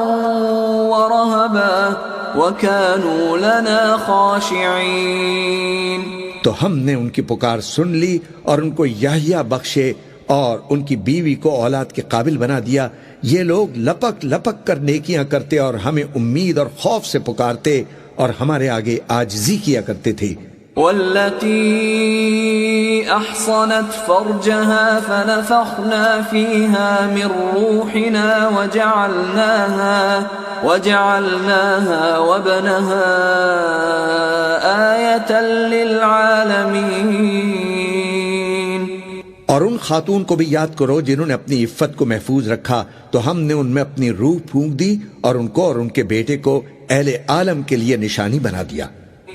ورهبا وكانوا لنا خاشعين۔ تو ہم نے ان کی پکار سن لی اور ان کو یحییٰ بخشے اور ان کی بیوی کو اولاد کے قابل بنا دیا۔ یہ لوگ لپک لپک کر نیکیاں کرتے اور ہمیں امید اور خوف سے پکارتے اور ہمارے آگے عاجزی کیا کرتے تھے۔ والتي أحصنت فرجها فنفخنا فيها من روحنا وجعلناها وابنها آية للعالمين۔ اور ان خاتون کو بھی یاد کرو جنہوں نے اپنی عفت کو محفوظ رکھا تو ہم نے ان میں اپنی روح پھونک دی اور ان کو اور ان کے بیٹے کو اہل عالم کے لیے نشانی بنا دیا.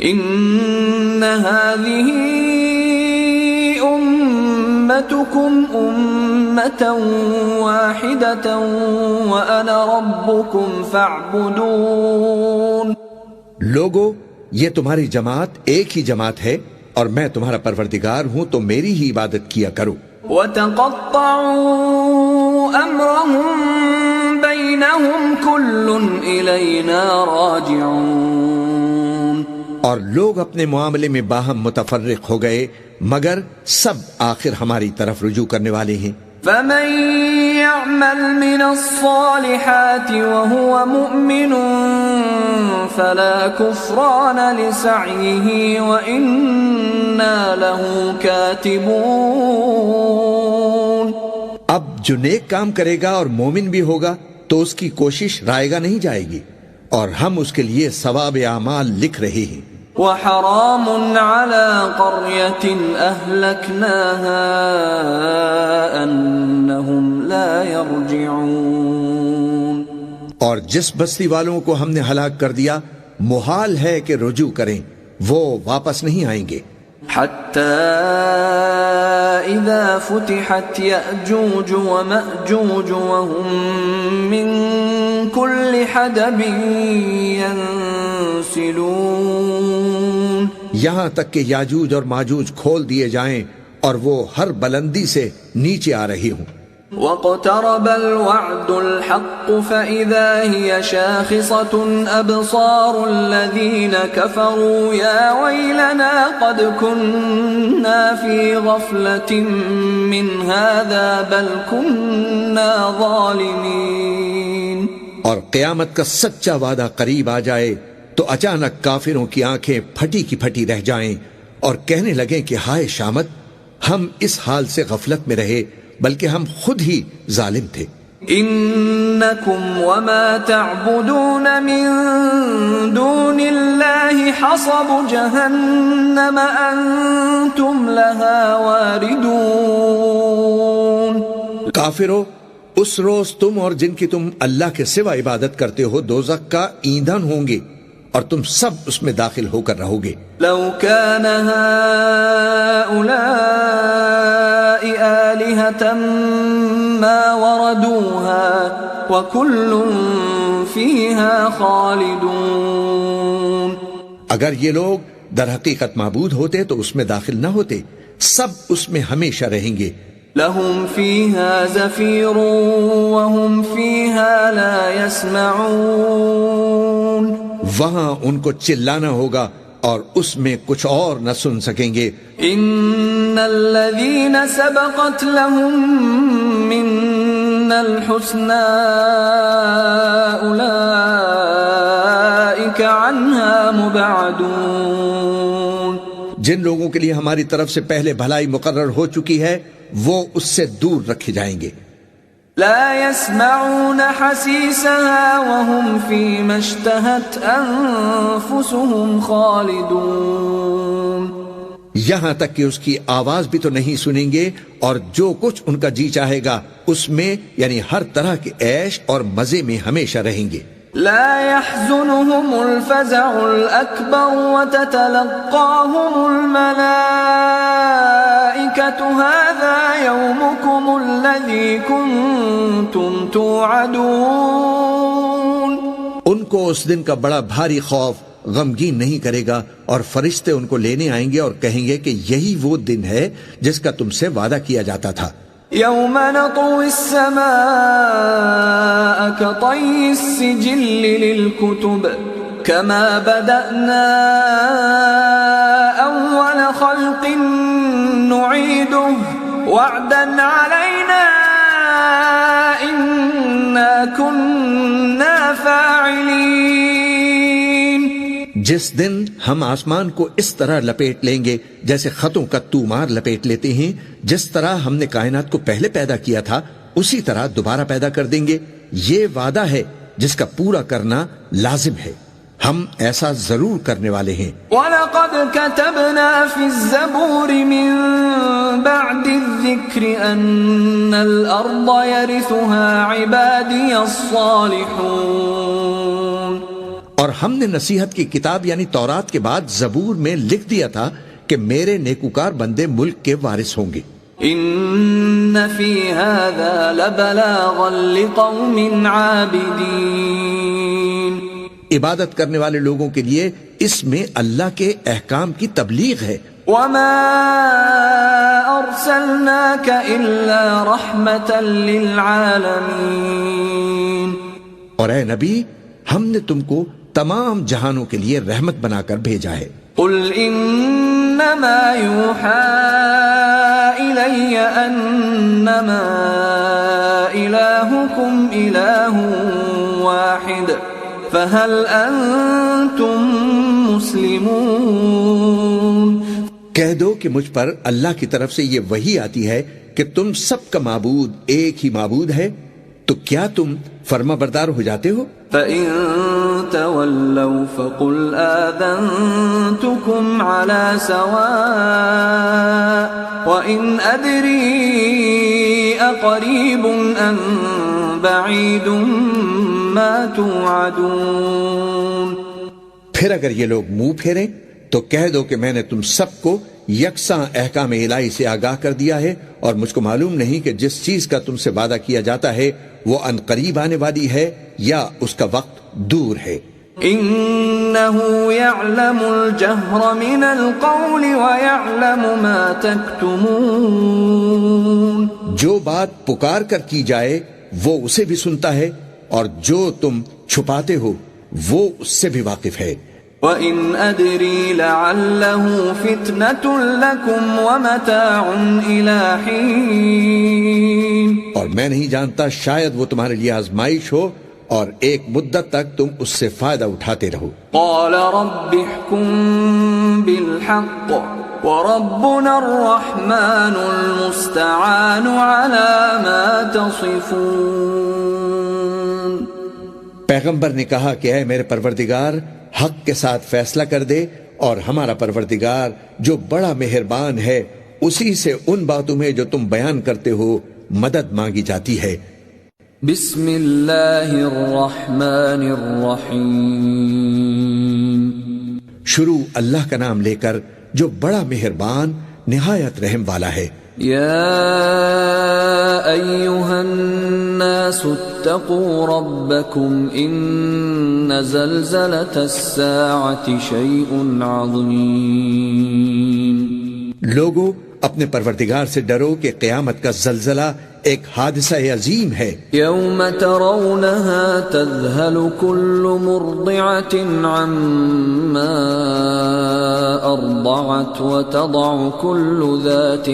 ان هذه امتكم امة واحدة وانا ربكم فاعبدون. لوگو، یہ تمہاری جماعت ایک ہی جماعت ہے اور میں تمہارا پروردگار ہوں تو میری ہی عبادت کیا کرو. وَتَقَطَّعُوا أَمْرَهُمْ بَيْنَهُمْ كُلٌّ إِلَيْنَا رَاجِعُونَ. اور لوگ اپنے معاملے میں باہم متفرق ہو گئے مگر سب آخر ہماری طرف رجوع کرنے والے ہیں. فَمَن يَعْمَلْ مِنَ الصَّالِحَاتِ وَهُوَ مُؤْمِنٌ فَلَا كُفْرَانَ لِسَعْيِهِ وَإِنَّا لَهُ كَاتِبُونَ. اب جو نیک کام کرے گا اور مومن بھی ہوگا تو اس کی کوشش رائیگاں نہیں جائے گی اور ہم اس کے لیے ثواب اعمال لکھ رہے ہیں. وحرام على قرية أهلكناها أنهم لا يرجعون. اور جس بستی والوں کو ہم نے ہلاک کر دیا محال ہے کہ رجوع کریں، وہ واپس نہیں آئیں گے. حتى إذا فتحت يأجوج ومأجوج وهم من كل حدب ينسلون. یہاں تک کہ یاجوج اور ماجوج کھول دیے جائیں اور وہ ہر بلندی سے نیچے آ رہے ہوں. واقترب الوعد الحق فإذا هي شاخصة أبصار الذين كفروا يا ويلنا قد كنا في غفلة من هذا بل كنا ظالمين. اور قیامت کا سچا وعدہ قریب آ جائے تو اچانک کافروں کی آنکھیں پھٹی کی پھٹی رہ جائیں اور کہنے لگیں کہ ہائے شامت، ہم اس حال سے غفلت میں رہے بلکہ ہم خود ہی ظالم تھے. انکم وما تعبدون من دون اللہ حصب جہنم انتم لها واردون. کافرو، اس روز تم اور جن کی تم اللہ کے سوا عبادت کرتے ہو دوزخ کا ایندھن ہوں گے اور تم سب اس میں داخل ہو کر رہو گے. لو كان هؤلاء آلهة ما وردوها وكل فيها خالدون. اگر یہ لوگ در حقیقت معبود ہوتے تو اس میں داخل نہ ہوتے، سب اس میں ہمیشہ رہیں گے. لهم فيها زفير وهم فيها لا يسمعون. وہاں ان کو چلانا ہوگا اور اس میں کچھ اور نہ سن سکیں گے. ان الذين سبقت لهم منا الحسنى اولئك عنها مبعدون. جن لوگوں کے لیے ہماری طرف سے پہلے بھلائی مقرر ہو چکی ہے وہ اس سے دور رکھے جائیں گے. لا يسمعون حسيسها وهم فيما اشتهت أنفسهم خالدون. یہاں تک کہ اس کی آواز بھی تو نہیں سنیں گے اور جو کچھ ان کا جی چاہے گا اس میں یعنی ہر طرح کے عیش اور مزے میں ہمیشہ رہیں گے. لا يحزنهم الفزع الأكبر وتتلقاهم الملائكة هذا يومكم الذي كنتم توعدون. ان کو اس دن کا بڑا بھاری خوف غمگین نہیں کرے گا اور فرشتے ان کو لینے آئیں گے اور کہیں گے کہ یہی وہ دن ہے جس کا تم سے وعدہ کیا جاتا تھا. يوم نطوي السماء كطي السجل للكتب كما بدأنا أول خلق نعيده وعدا علينا إنا كنا فاعلين. جس دن ہم آسمان کو اس طرح لپیٹ لیں گے جیسے خطوں کا تومار لپیٹ لیتے ہیں، جس طرح ہم نے کائنات کو پہلے پیدا کیا تھا اسی طرح دوبارہ پیدا کر دیں گے. یہ وعدہ ہے جس کا پورا کرنا لازم ہے، ہم ایسا ضرور کرنے والے ہیں. وَلَقَدْ كَتَبْنَا فِي الزَّبُورِ مِن بَعْدِ الذكر أن الأرض يرثها عبادي الصالحون. اور ہم نے نصیحت کی کتاب یعنی تورات کے بعد زبور میں لکھ دیا تھا کہ میرے نیکوکار بندے ملک کے وارث ہوں گے. ان فی هذا لبلاغا لقوم عابدین. عبادت کرنے والے لوگوں کے لیے اس میں اللہ کے احکام کی تبلیغ ہے. وما ارسلناك الا رحمة للعالمین. اور اے نبی ہم نے تم کو تمام جہانوں کے لیے رحمت بنا کر بھیجا ہے. قل انما يوحى الي انما الهكم اله واحد فهل انتم مسلمون. کہہ دو کہ مجھ پر اللہ کی طرف سے یہ وحی آتی ہے کہ تم سب کا معبود ایک ہی معبود ہے، تو کیا تم فرما بردار ہو جاتے ہو؟ فَإِن تَوَلَّوْا فَقُلْ آذَنْتُكُمْ عَلَى سَوَاءٍ وَإِنْ أَدْرِي أَقَرِيبٌ أَمْ بَعِيدٌ مَا تُوعَدُونَ. پھر اگر یہ لوگ منہ پھیریں تو کہہ دو کہ میں نے تم سب کو یکساں احکام الہی سے آگاہ کر دیا ہے، اور مجھ کو معلوم نہیں کہ جس چیز کا تم سے وعدہ کیا جاتا ہے وہ ان قریب آنے والی ہے یا اس کا وقت دور ہے. انه يعلم الجهر من القول ويعلم ما تكتمون. جو بات پکار کر کی جائے وہ اسے بھی سنتا ہے، اور جو تم چھپاتے ہو وہ اس سے بھی واقف ہے. وَإِنْ أَدْرِي لَعَلَّهُ فِتْنَةٌ لَكُمْ وَمَتَاعٌ إِلَى حِينٍ. اور میں نہیں جانتا، شاید وہ تمہارے لیے آزمائش ہو اور ایک مدت تک تم اس سے فائدہ اٹھاتے رہو. قَالَ رَبِّ احْكُم بِالْحَقِّ وَرَبُّنَا الرَّحْمَنُ الْمُسْتَعَانُ عَلَى مَا تَصِفُونَ. پیغمبر نے کہا کہ اے میرے پروردگار، حق کے ساتھ فیصلہ کر دے، اور ہمارا پروردگار جو بڑا مہربان ہے اسی سے ان باتوں میں جو تم بیان کرتے ہو مدد مانگی جاتی ہے. بسم اللہ الرحمن الرحیم. شروع اللہ کا نام لے کر جو بڑا مہربان نہایت رحم والا ہے. یا ایہا الناس اتقوا ربکم ان زلزلة الساعة شیء عظیم. لوگو اپنے پروردگار سے ڈرو کہ قیامت کا زلزلہ ایک حادثہ عظیم ہے. یوم ترونها تذہل كل مرضعة عما ارضعت وتضع كل ذات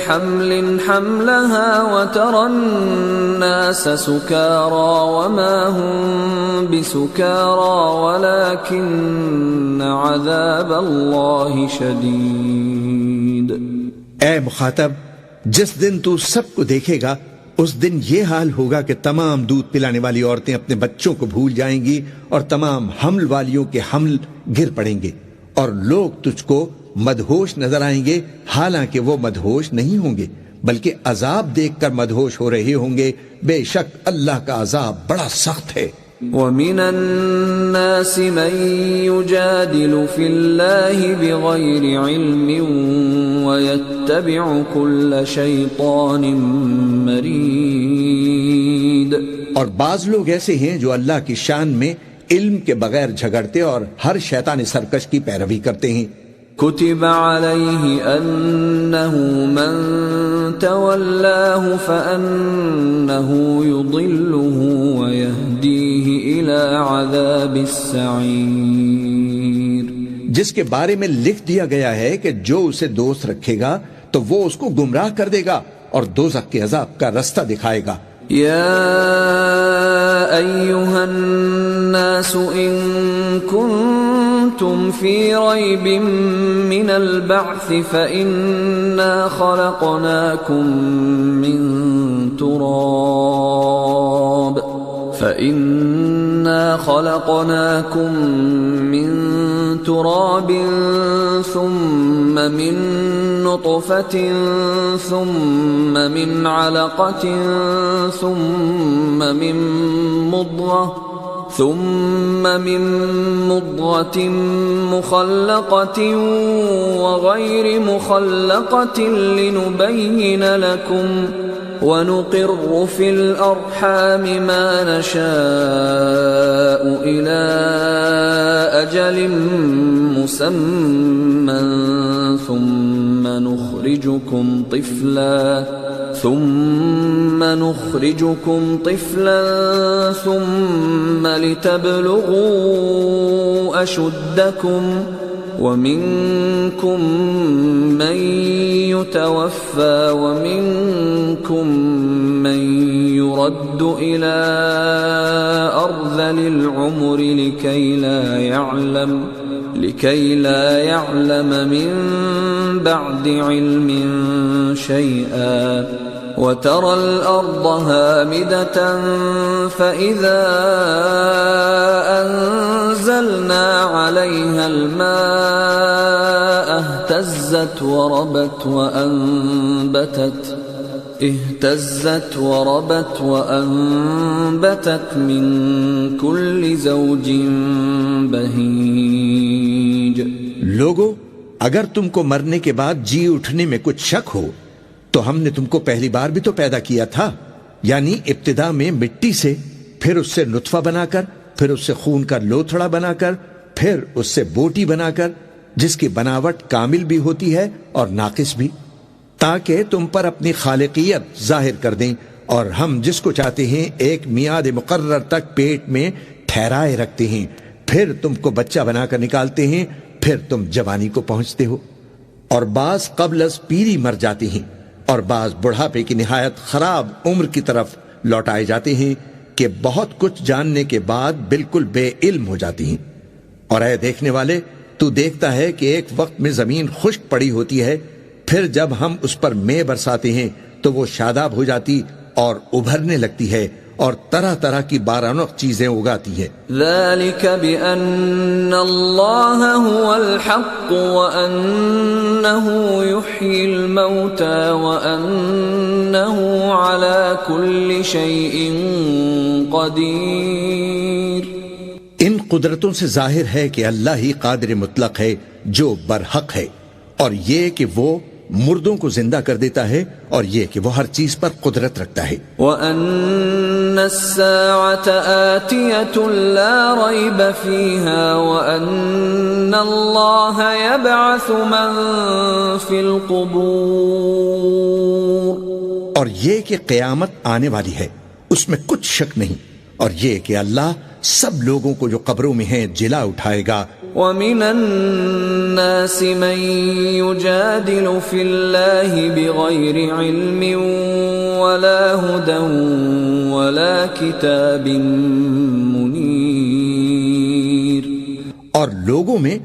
حمل حملها وترى الناس سكارى وما هم بسكارى ولكن عذاب الله شدید. اے مخاطب، جس دن تو سب کو دیکھے گا اس دن یہ حال ہوگا کہ تمام دودھ پلانے والی عورتیں اپنے بچوں کو بھول جائیں گی، اور تمام حمل والیوں کے حمل گر پڑیں گے، اور لوگ تجھ کو مدہوش نظر آئیں گے، حالانکہ وہ مدہوش نہیں ہوں گے بلکہ عذاب دیکھ کر مدہوش ہو رہے ہوں گے. بے شک اللہ کا عذاب بڑا سخت ہے. وَمِنَ النَّاسِ مَن يُجَادِلُ فِي اللَّهِ بِغَيْرِ عِلْمٍ وَيَتَّبِعُ كُلَّ شَيْطَانٍ مَرِيدٍ. اور بعض لوگ ایسے ہیں جو اللہ کی شان میں علم کے بغیر جھگڑتے اور ہر شیطان سرکش کی پیروی کرتے ہیں. كتب عليه أنه من تولاه فأنه يضله ويهديه إلى عذاب السعير. جس کے بارے میں لکھ دیا گیا ہے کہ جو اسے دوست رکھے گا تو وہ اس کو گمراہ کر دے گا اور دوزخ کے عذاب کا رستہ دکھائے گا. يا أيها الناس إن كنتم في ريب من البعث فإنا خلقناكم من تراب ثم من نطفة ثم من علقة ثم من مضغة مخلقة وغير مخلقة لنبين لكم ونقر في الأرحام ما نشاء إلى أجل مسمى ثم نخرجكم طفلا ثم لتبلغوا أشدكم ومنكم من يتوفى ومنكم من يرد إلى أرذل العمر لكي لا يعلم من بعد علم شيئا وترى الأرض هامدة فإذا أنزلنا عليها الماء اهتزت وربت وأنبتت من كل زوج بهيج. لوگو، اگر تم کو مرنے کے بعد جی اٹھنے میں کچھ شک ہو تو ہم نے تم کو پہلی بار بھی تو پیدا کیا تھا، یعنی ابتدا میں مٹی سے، پھر اس سے نطفہ بنا کر، پھر اس سے خون کا لوتھڑا بنا کر، پھر اس سے بوٹی بنا کر، جس کی بناوٹ کامل بھی ہوتی ہے اور ناقص بھی، تاکہ تم پر اپنی خالقیت ظاہر کر دیں، اور ہم جس کو چاہتے ہیں ایک میعاد مقرر تک پیٹ میں ٹھہرائے رکھتے ہیں، پھر تم کو بچہ بنا کر نکالتے ہیں، پھر تم جوانی کو پہنچتے ہو، اور بعض قبل از پیری مر جاتے ہیں، اور بعض بڑھاپے کی نہایت خراب عمر کی طرف لوٹائے جاتے ہیں کہ بہت کچھ جاننے کے بعد بالکل بے علم ہو جاتی ہیں. اور اے دیکھنے والے، تو دیکھتا ہے کہ ایک وقت میں زمین خشک پڑی ہوتی ہے، پھر جب ہم اس پر مے برساتے ہیں تو وہ شاداب ہو جاتی اور ابھرنے لگتی ہے اور طرح طرح کی بارانخ چیزیں اگاتی ہے. ذلك بأن الله هو الحق وأنه يحيي الموتى وأنه على كل شيء قدير. ان قدرتوں سے ظاہر ہے کہ اللہ ہی قادر مطلق ہے جو برحق ہے، اور یہ کہ وہ مردوں کو زندہ کر دیتا ہے، اور یہ کہ وہ ہر چیز پر قدرت رکھتا ہے. وَأَنَّ السَّاعَةَ آتِيَةٌ لَا رَيْبَ فِيهَا وَأَنَّ اللَّهَ يَبْعَثُ مَن فِي الْقُبُورِ. اور یہ کہ قیامت آنے والی ہے، اس میں کچھ شک نہیں، اور یہ کہ اللہ سب لوگوں کو جو قبروں میں ہیں جلا اٹھائے گا. وَمِنَ النَّاسِ مَن يُجَادِلُ فِي اللَّهِ بِغَيْرِ عِلْمٍ وَلَا هُدًى وَلَا كِتَابٍ مُنِيرٍ. اور لوگوں میں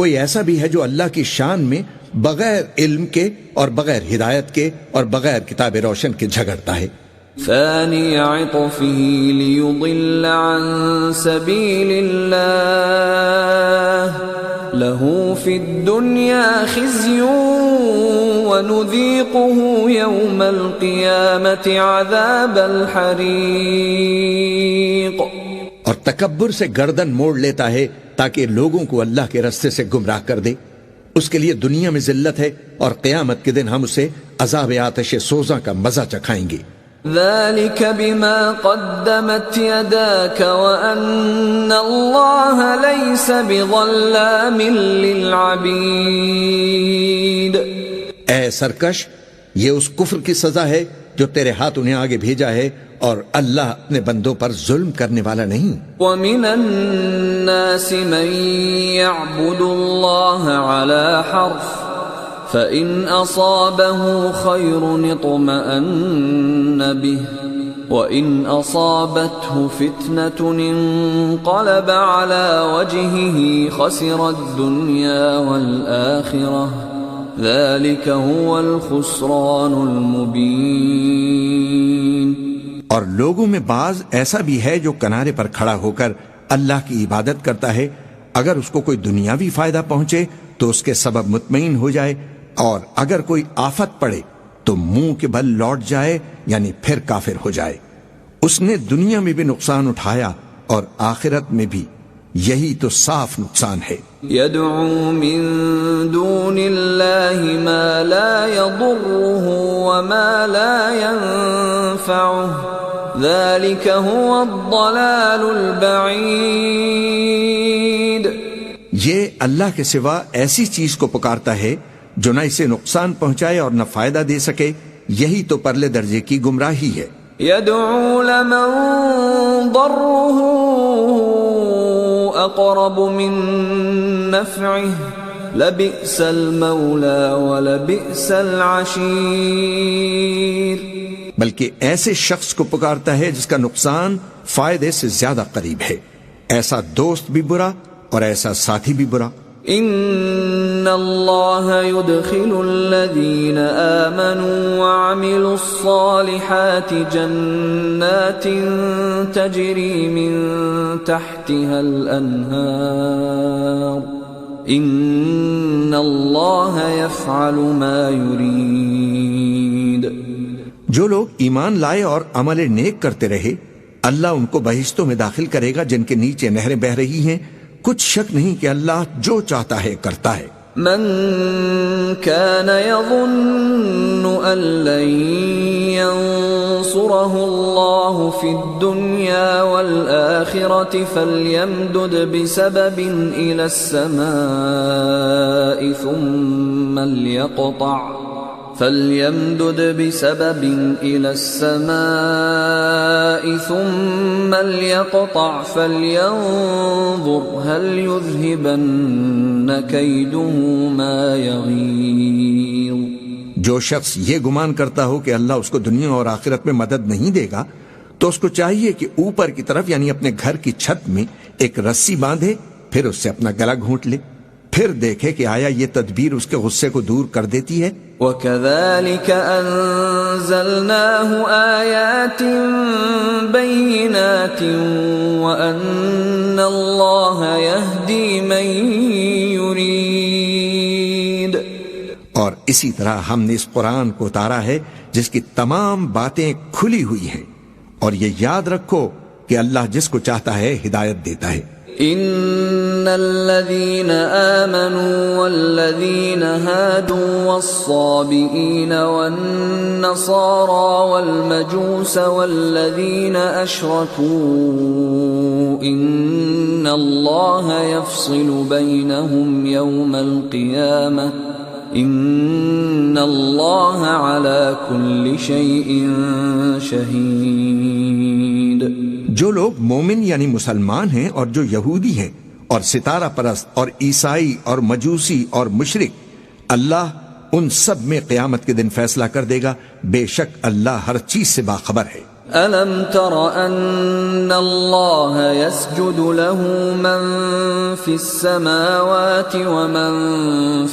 کوئی ایسا بھی ہے جو اللہ کی شان میں بغیر علم کے اور بغیر ہدایت کے اور بغیر کتاب روشن کے جھگڑتا ہے. ثاني عطفه ليضل عن سبيل الله له في الدنيا خزي ونذيقه يوم القيامة عذاب الحريق. اور تکبر سے گردن موڑ لیتا ہے تاکہ لوگوں کو اللہ کے رستے سے گمراہ کر دے. اس کے لیے دنیا میں ذلت ہے، اور قیامت کے دن ہم اسے عذاب آتش سوزاں کا مزہ چکھائیں گے. ذلك بما قدمت يداك وأن الله ليس بظلام للعبيد. اے سرکش، یہ اس کفر کی سزا ہے جو تیرے ہاتھوں نے آگے بھیجا ہے، اور اللہ اپنے بندوں پر ظلم کرنے والا نہیں. وَمِنَ النَّاسِ مَن يَعْبُدُ اللَّهَ عَلَى حَرْفٍ فَإِنْ أَصَابَهُ خَيْرٌ اطْمَأَنَّ بِهِ وَإِنْ أَصَابَتْهُ فِتْنَةٌ انقَلَبَ عَلَى وَجْهِهِ خَسِرَ الدُّنْيَا وَالْآخِرَةَ ذَلِكَ هُوَ الْخُسْرَانُ الْمُبِينُ. اور لوگوں میں بعض ایسا بھی ہے جو کنارے پر کھڑا ہو کر اللہ کی عبادت کرتا ہے، اگر اس کو کوئی دنیاوی فائدہ پہنچے تو اس کے سبب مطمئن ہو جائے، اور اگر کوئی آفت پڑے تو منہ کے بل لوٹ جائے، یعنی پھر کافر ہو جائے۔ اس نے دنیا میں بھی نقصان اٹھایا اور آخرت میں بھی، یہی تو صاف نقصان ہے۔ يدعو من دون الله ما لا يضره وما لا ينفعه ذلك هو الضلال البعید۔ یہ اللہ کے سوا ایسی چیز کو پکارتا ہے جو نہ اسے نقصان پہنچائے اور نہ فائدہ دے سکے، یہی تو پرلے درجے کی گمراہی ہے۔ يدعو لمن ضره اقرب من نفعه لبئس المولى ولبئس العشیر۔ بلکہ ایسے شخص کو پکارتا ہے جس کا نقصان فائدے سے زیادہ قریب ہے، ایسا دوست بھی برا اور ایسا ساتھی بھی برا۔ ان اللہ يدخل الذین آمنوا وعملوا الصالحات جنات تجری من تحتها الانہار ان اللہ يفعل ما يرید۔ جو لوگ ایمان لائے اور عمل نیک کرتے رہے، اللہ ان کو بہشتوں میں داخل کرے گا جن کے نیچے نہریں بہہ رہی ہیں، کچھ شک نہیں کہ اللہ جو چاہتا ہے کرتا ہے۔ من كان يظن أن لن ينصره الله في الدنيا والآخرة فليمدد بسبب إلى السماء ثم ليقطع فلينظر هل يذهبن كيده ما يغيظ۔ جو شخص یہ گمان کرتا ہو کہ اللہ اس کو دنیا اور آخرت میں مدد نہیں دے گا تو اس کو چاہیے کہ اوپر کی طرف یعنی اپنے گھر کی چھت میں ایک رسی باندھے، پھر اس سے اپنا گلا گھونٹ لے، پھر دیکھے کہ آیا یہ تدبیر اس کے غصے کو دور کر دیتی ہے۔ وَكَذَلِكَ أَنزَلْنَاهُ آيَاتٍ بَيِّنَاتٍ وَأَنَّ اللَّهَ يَهْدِي مَن يُرِيدُ۔ اور اسی طرح ہم نے اس قرآن کو اتارا ہے جس کی تمام باتیں کھلی ہوئی ہیں، اور یہ یاد رکھو کہ اللہ جس کو چاہتا ہے ہدایت دیتا ہے۔ ان الذين آمنوا والذين هادوا والصابئين والنصارى والمجوس والذين أشركوا ان الله يفصل بينهم يوم القيامة ان الله على كل شيء شهيد۔ جو لوگ مومن یعنی مسلمان ہیں اور جو یہودی ہیں اور ستارہ پرست اور عیسائی اور مجوسی اور مشرک، اللہ ان سب میں قیامت کے دن فیصلہ کر دے گا، بے شک اللہ ہر چیز سے باخبر ہے۔ أَلَمْ تَرَ أَنَّ اللَّهَ يَسْجُدُ لَهُ مَن فِي السَّمَاوَاتِ وَمَن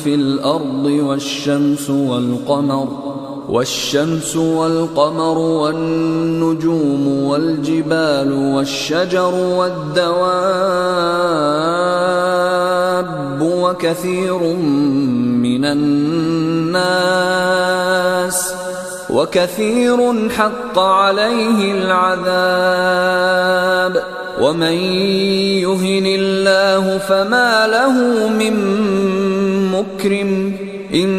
فِي الْأَرْضِ والشمس والقمر والنجوم والجبال والشجر والدواب وكثير حق عليه العذاب ومن يهن الله فما له من مكرم ان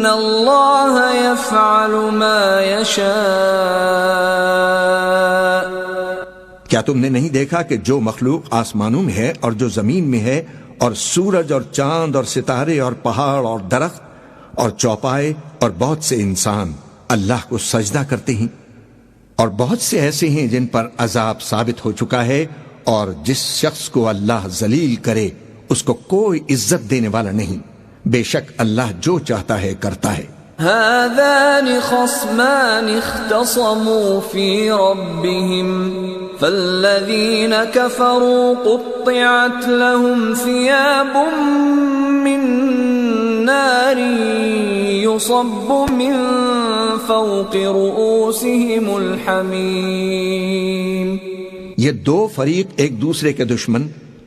اللہ یفعل ما یشاء۔ کیا تم نے نہیں دیکھا کہ جو مخلوق آسمانوں میں ہے اور جو زمین میں ہے، اور سورج اور چاند اور ستارے اور پہاڑ اور درخت اور چوپائے اور بہت سے انسان اللہ کو سجدہ کرتے ہیں، اور بہت سے ایسے ہیں جن پر عذاب ثابت ہو چکا ہے، اور جس شخص کو اللہ ذلیل کرے اس کو کوئی عزت دینے والا نہیں، بے شک اللہ جو چاہتا ہے کرتا ہے۔ هذان خصمان اختصموا في ربهم فالذين كفروا قطعت لهم ثياب من نار يصب من فوق رؤوسهم الحميم۔ یہ دو فریق ایک دوسرے کے دشمن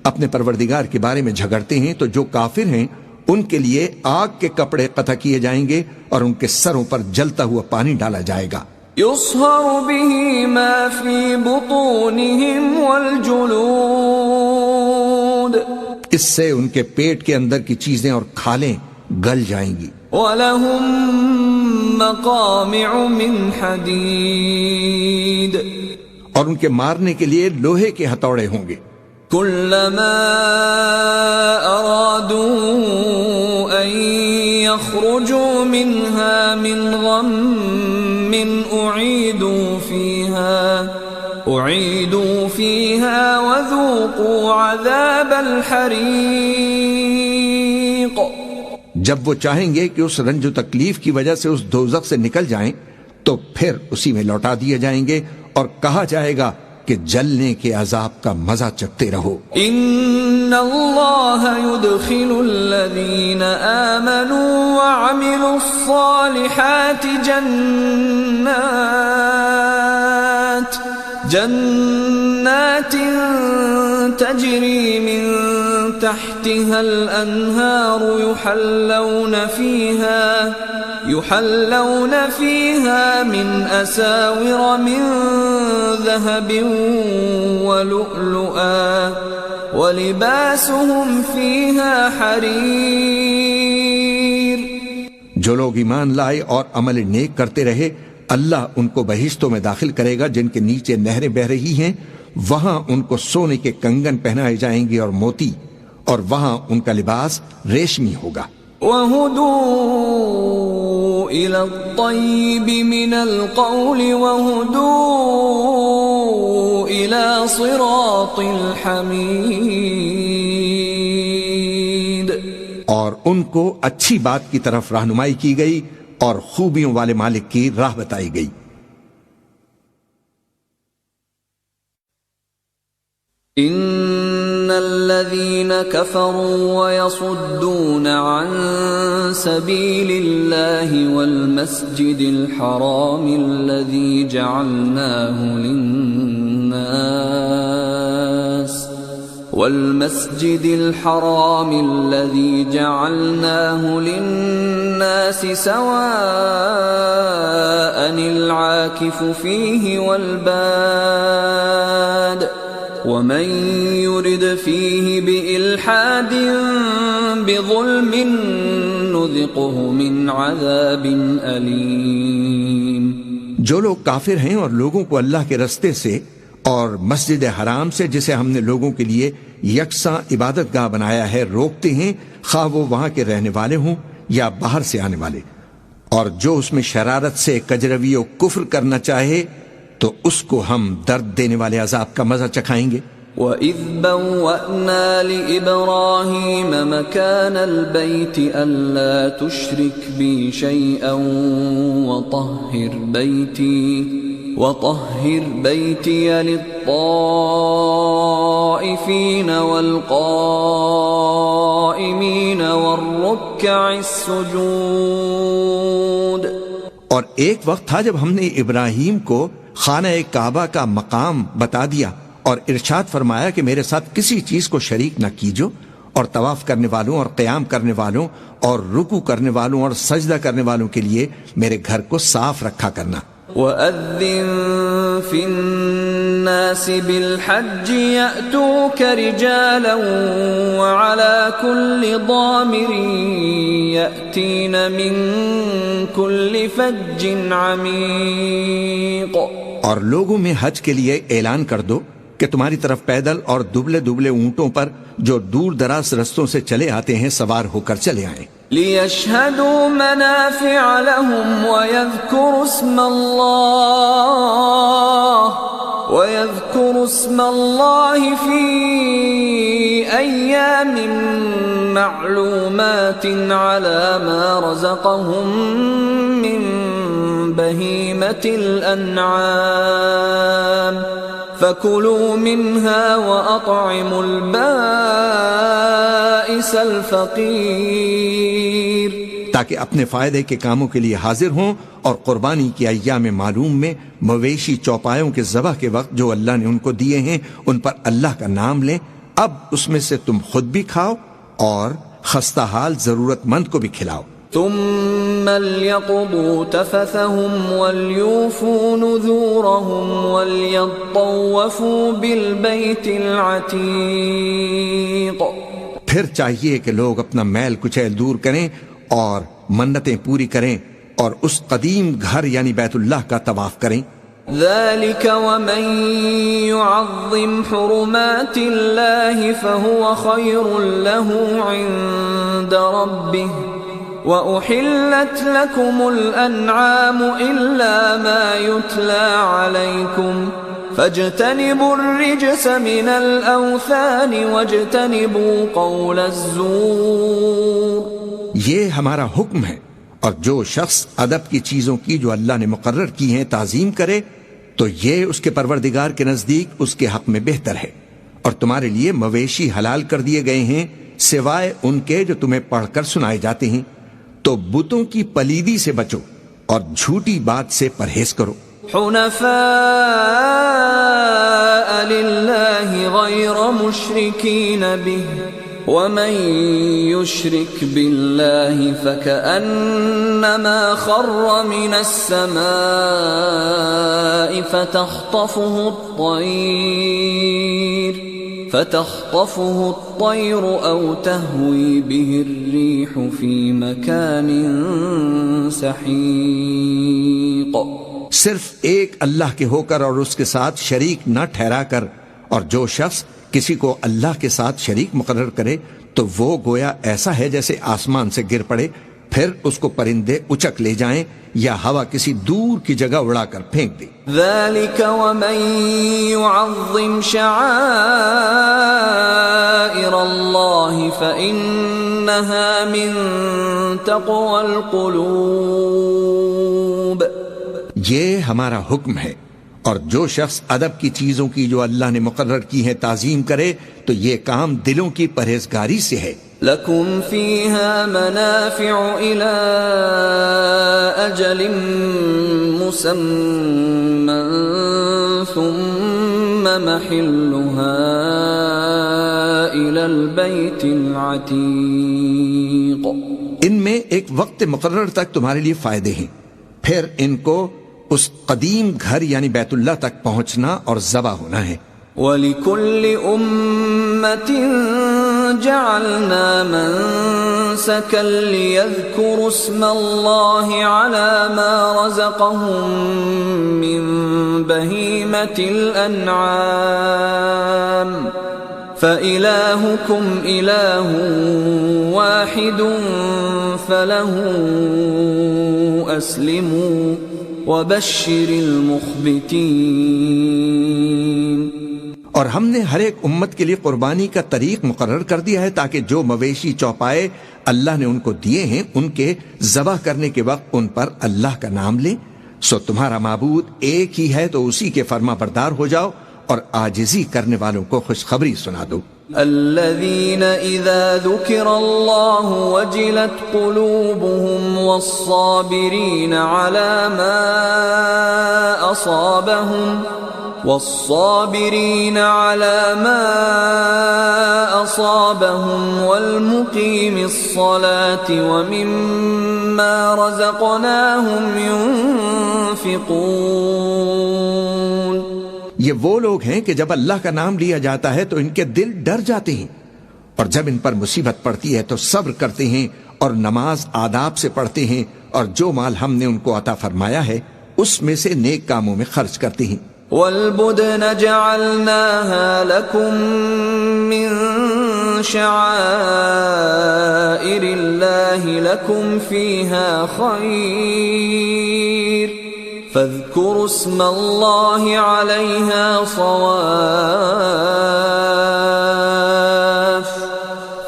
اپنے پروردگار کے بارے میں جھگڑتے ہیں تو جو کافر ہیں ان کے لیے آگ کے کپڑے قطع کیے جائیں گے اور ان کے سروں پر جلتا ہوا پانی ڈالا جائے گا. يصهر به ما في بطونهم والجلود اس سے ان کے پیٹ کے اندر کی چیزیں اور کھالیں گل جائیں گی. وَلَهُم مَّقَامِعُ مِنْ حَدِيدٍ اور ان کے مارنے کے لیے لوہے کے ہتھوڑے ہوں گے. كُلَّمَا أَرَادُوا أَن يَخْرُجُوا مِنْهَا مِنْ غَمٍّ أُعِيدُوا فِيهَا وَذُوقُوا عَذَابَ الْحَرِيقِ جب وہ چاہیں گے کہ اس رنج و تکلیف کی وجہ سے اس دوزخ سے نکل جائیں تو پھر اسی میں لوٹا دیے جائیں گے اور کہا جائے گا کہ جلنے کے عذاب کا مزہ چکھتے رہو. ان اللہ يدخل الذین آمنوا وعملوا الصالحات جنات تجری من تحتها الانہار يحلون فيها من أساور من ذهب ولؤلؤا ولباسهم فيها حرير. جو لوگ ایمان لائے اور عمل نیک کرتے رہے اللہ ان کو بہشتوں میں داخل کرے گا جن کے نیچے نہریں بہ رہی ہیں. وہاں ان کو سونے کے کنگن پہنائے جائیں گے اور موتی، اور وہاں ان کا لباس ریشمی ہوگا. وَهُدُوا إِلَى الطَّيِّبِ مِنَ الْقَوْلِ وَهُدُوا إِلَى صِرَاطِ الْحَمِيدِ اور ان کو اچھی بات کی طرف رہنمائی کی گئی اور خوبیوں والے مالک کی راہ بتائی گئی. ان الذين كفروا ويصدون عن سبيل الله والمسجد الحرام الذي جعلناه للناس سواء العاكف فيه والباد ومن يرد فيه بإلحاد بظلم نذقه من عذاب أليم. جو لوگ کافر ہیں اور لوگوں کو اللہ کے رستے سے اور مسجد حرام سے جسے ہم نے لوگوں کے لیے یکساں عبادت گاہ بنایا ہے روکتے ہیں، خواہ وہ وہاں کے رہنے والے ہوں یا باہر سے آنے والے، اور جو اس میں شرارت سے کجروی و کفر کرنا چاہے تو اس کو ہم درد دینے والے عذاب کا مزہ چکھائیں گے. وَإِذْ بَوَّأْنَا لِإِبْرَاهِيمَ مَكَانَ الْبَيْتِ أَلَّا تُشْرِكْ بِي شَيْئًا وَطَهِّرْ بَيْتِيَ لِلطَّائِفِينَ وَالْقَائِمِينَ وَالرُّكَّعِ السُّجُودِ. اور ایک وقت تھا جب ہم نے ابراہیم کو خانہ کعبہ کا مقام بتا دیا اور ارشاد فرمایا کہ میرے ساتھ کسی چیز کو شریک نہ کیجو، اور طواف کرنے والوں اور قیام کرنے والوں اور رکوع کرنے والوں اور سجدہ کرنے والوں کے لیے میرے گھر کو صاف رکھا کرنا. وَأَذِّن فِي النَّاسِ بِالْحَجِّ يَأْتُوكَ رِجَالًا وَعَلَى كُلِّ ضَامِرٍ يَأْتِينَ مِنْ كُلِّ فَجٍّ عَمِيقٍ. اور لوگوں میں حج کے لیے اعلان کر دو کہ تمہاری طرف پیدل اور دبلے دبلے اونٹوں پر جو دور دراز رستوں سے چلے آتے ہیں سوار ہو کر چلے آئیں. لِيَشْهَدُوا مَنَافِعَ لَهُمْ وَيَذْكُرُوا اسْمَ اللَّهِ فِي أَيَّامٍ مَّعْلُومَاتٍ عَلَى مَا رَزَقَهُم مِّن بَهِيمَةِ الْأَنْعَامِ فَكُلُوا مِنْهَا وَأَطْعِمُوا الْبَائِسَ الْفَقِيرَ. تاکہ اپنے فائدے کے کاموں کے لیے حاضر ہوں اور قربانی کی ایام معلوم میں مویشی چوپایوں کے ذبح کے وقت جو اللہ نے ان کو دیے ہیں ان پر اللہ کا نام لیں اب اس میں سے تم خود بھی کھاؤ اور خستہ حال ضرورت مند کو بھی کھلاؤ. ثم ليقضوا تفثهم وليوفوا نذورهم وليطوفوا بالبيت العتيق. پھر چاہیے کہ لوگ اپنا میل کچیل دور کریں اور منتیں پوری کریں اور اس قدیم گھر یعنی بیت اللہ کا طواف کریں. ذلك ومن يعظم حرمات الله فهو خير له عند ربه وأحلت لكم الأنعام إلا ما يتلى عليكم فاجتنبوا الرجس من الأوثان واجتنبوا قول الزور. یہ ہمارا حکم ہے، اور جو شخص ادب کی چیزوں کی جو اللہ نے مقرر کی ہیں تعظیم کرے تو یہ اس کے پروردگار کے نزدیک اس کے حق میں بہتر ہے. اور تمہارے لیے مویشی حلال کر دیے گئے ہیں سوائے ان کے جو تمہیں پڑھ کر سنائے جاتے ہیں، تو بتوں کی پلیدی سے بچو اور جھوٹی بات سے پرہیز کرو. حنفاء لله غير مشركين به ومن يشرك بالله فكأنما خر من السماء فتخطفه الطير أو تهوي به الريح في مكان سحيق. صرف ایک اللہ کے ہو کر اور اس کے ساتھ شریک نہ ٹھہرا کر، اور جو شخص کسی کو اللہ کے ساتھ شریک مقرر کرے تو وہ گویا ایسا ہے جیسے آسمان سے گر پڑے، پھر اس کو پرندے اچک لے جائیں یا ہوا کسی دور کی جگہ اڑا کر پھینک دے. ذلك ومن يعظم شعائر الله فإنها من تقوى القلوب. یہ ہمارا حکم ہے، اور جو شخص ادب کی چیزوں کی جو اللہ نے مقرر کی ہے تعظیم کرے تو یہ کام دلوں کی پرہیزگاری سے ہے. لَكُمْ فِيهَا مَنَافِعُ إِلَىٰ أَجَلٍ مُّسَمًّى ثُمَّ مَحِلُّهَا إِلَى الْبَيْتِ الْعَتِيقِ. ان میں ایک وقت مقرر تک تمہارے لیے فائدے ہیں، پھر ان کو اس قدیم گھر یعنی بیت اللہ تک پہنچنا اور ذبح ہونا ہے. وَلِكُلِّ أُمَّةٍ جَعَلْنَا مَنسَكًا لِيَذْكُرُوا اسْمَ اللَّهِ عَلَى مَا رَزَقَهُم مِّن بَهِيمَةِ الْأَنْعَامِ فَإِلَٰهُكُمْ إِلَٰهٌ وَاحِدٌ فَلَهُ أَسْلِمُوا وَبَشِّرِ الْمُخْبِتِينَ. اور ہم نے ہر ایک امت کے لیے قربانی کا طریق مقرر کر دیا ہے تاکہ جو مویشی چوپائے اللہ نے ان کو دیے ہیں ان کے ذبح کرنے کے وقت ان پر اللہ کا نام لیں. سو تمہارا معبود ایک ہی ہے تو اسی کے فرما بردار ہو جاؤ اور عاجزی کرنے والوں کو خوشخبری سنا دو. الذين إذا ذكر الله وجلت قلوبهم والصابرين على ما أصابهم والمقيم الصلاة ومما رزقناهم ينفقون. یہ وہ لوگ ہیں کہ جب اللہ کا نام لیا جاتا ہے تو ان کے دل ڈر جاتے ہیں، اور جب ان پر مصیبت پڑتی ہے تو صبر کرتے ہیں اور نماز آداب سے پڑھتے ہیں، اور جو مال ہم نے ان کو عطا فرمایا ہے اس میں سے نیک کاموں میں خرچ کرتے ہیں. والبدن جعلناها لكم من شعائر الله لكم فيها خير فاذكروا اسم الله عليها صواف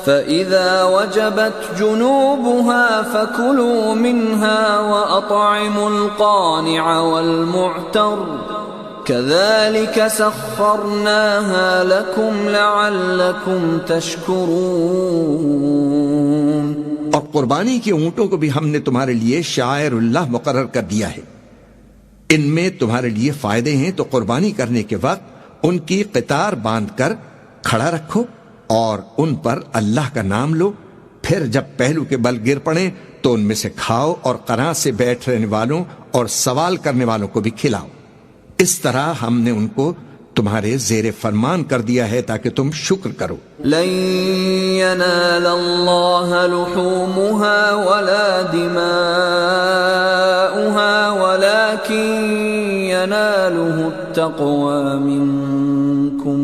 فإذا وجبت جنوبها فكلوا منها وأطعموا القانع والمعتر كذلك سخرناها لكم لعلكم تشكرون. اور قربانی کے اونٹوں کو بھی ہم نے تمہارے لیے شعائر اللہ مقرر کر دیا ہے، ان میں تمہارے لیے فائدے ہیں، تو قربانی کرنے کے وقت ان کی قطار باندھ کر کھڑا رکھو اور ان پر اللہ کا نام لو، پھر جب پہلو کے بل گر پڑے تو ان میں سے کھاؤ اور قناعت سے بیٹھ رہنے والوں اور سوال کرنے والوں کو بھی کھلاؤ۔ اس طرح ہم نے ان کو تمہارے زیر فرمان کر دیا ہے تاکہ تم شکر کرو۔ لن ينال الله لحومها ولا دماؤها ولكن يناله التقوى منكم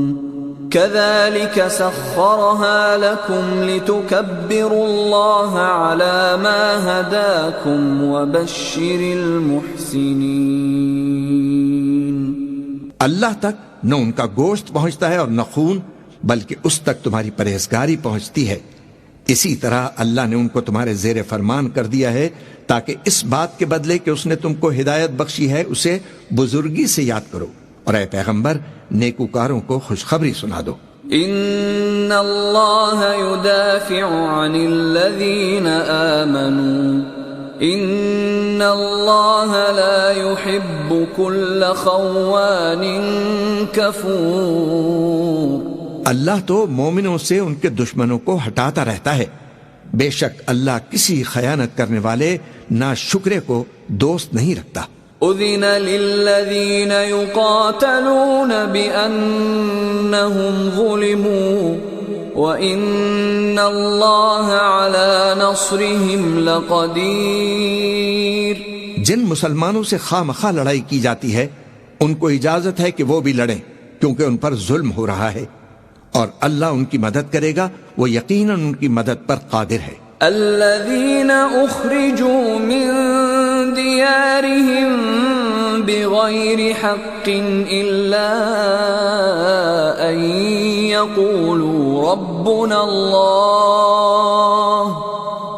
كذلك سخرها لكم لتكبروا الله على ما هداكم وبشر المحسنين۔ اللہ تک نہ ان کا گوشت پہنچتا ہے اور نہ خون، بلکہ اس تک تمہاری پرہیزگاری پہنچتی ہے۔ اسی طرح اللہ نے ان کو تمہارے زیر فرمان کر دیا ہے تاکہ اس بات کے بدلے کہ اس نے تم کو ہدایت بخشی ہے اسے بزرگی سے یاد کرو، اور اے پیغمبر نیکوکاروں کو خوشخبری سنا دو۔ ان اللہ يدافع عن الذین آمنوا ان اللہ لا يحب كل خوان کفور۔ اللہ تو مومنوں سے ان کے دشمنوں کو ہٹاتا رہتا ہے، بے شک اللہ کسی خیانت کرنے والے ناشکرے کو دوست نہیں رکھتا۔ اذن للذین یقاتلون بأنہم ظلموا وَإِنَّ اللَّهَ عَلَى نَصْرِهِمْ لَقَدِيرٌ۔ جن مسلمانوں سے خواہ مخواہ لڑائی کی جاتی ہے ان کو اجازت ہے کہ وہ بھی لڑیں، کیونکہ ان پر ظلم ہو رہا ہے، اور اللہ ان کی مدد کرے گا، وہ یقیناً ان کی مدد پر قادر ہے۔ الذين اخرجوا من ديارهم بغير حق الا ان يقولوا ربنا الله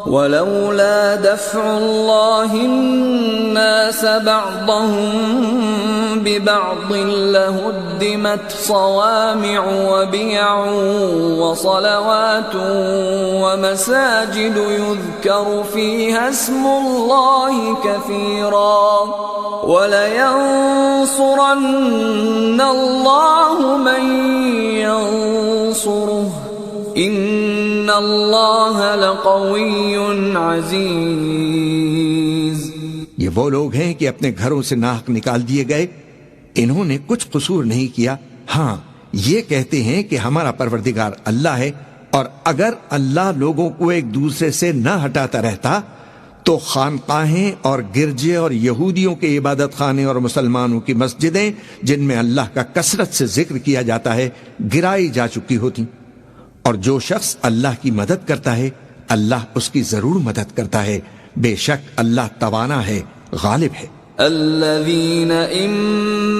ولولا دفع الله الناس بعضهم ببعض لهدمت صوامع وبيع وصلوات ومساجد يذكر فيها اسم الله كثيرا ولينصرن الله من ينصره ان اللہ لقوی عزیز۔ یہ وہ لوگ ہیں کہ اپنے گھروں سے ناحق نکال دیے گئے، انہوں نے کچھ قصور نہیں کیا، ہاں یہ کہتے ہیں کہ ہمارا پروردگار اللہ ہے، اور اگر اللہ لوگوں کو ایک دوسرے سے نہ ہٹاتا رہتا تو خانقاہیں اور گرجے اور یہودیوں کے عبادت خانے اور مسلمانوں کی مسجدیں جن میں اللہ کا کثرت سے ذکر کیا جاتا ہے گرائی جا چکی ہوتی۔ اور جو شخص اللہ کی مدد کرتا ہے اللہ اس کی ضرور مدد کرتا ہے، بے شک اللہ توانا ہے، غالب ہے۔ الذين إن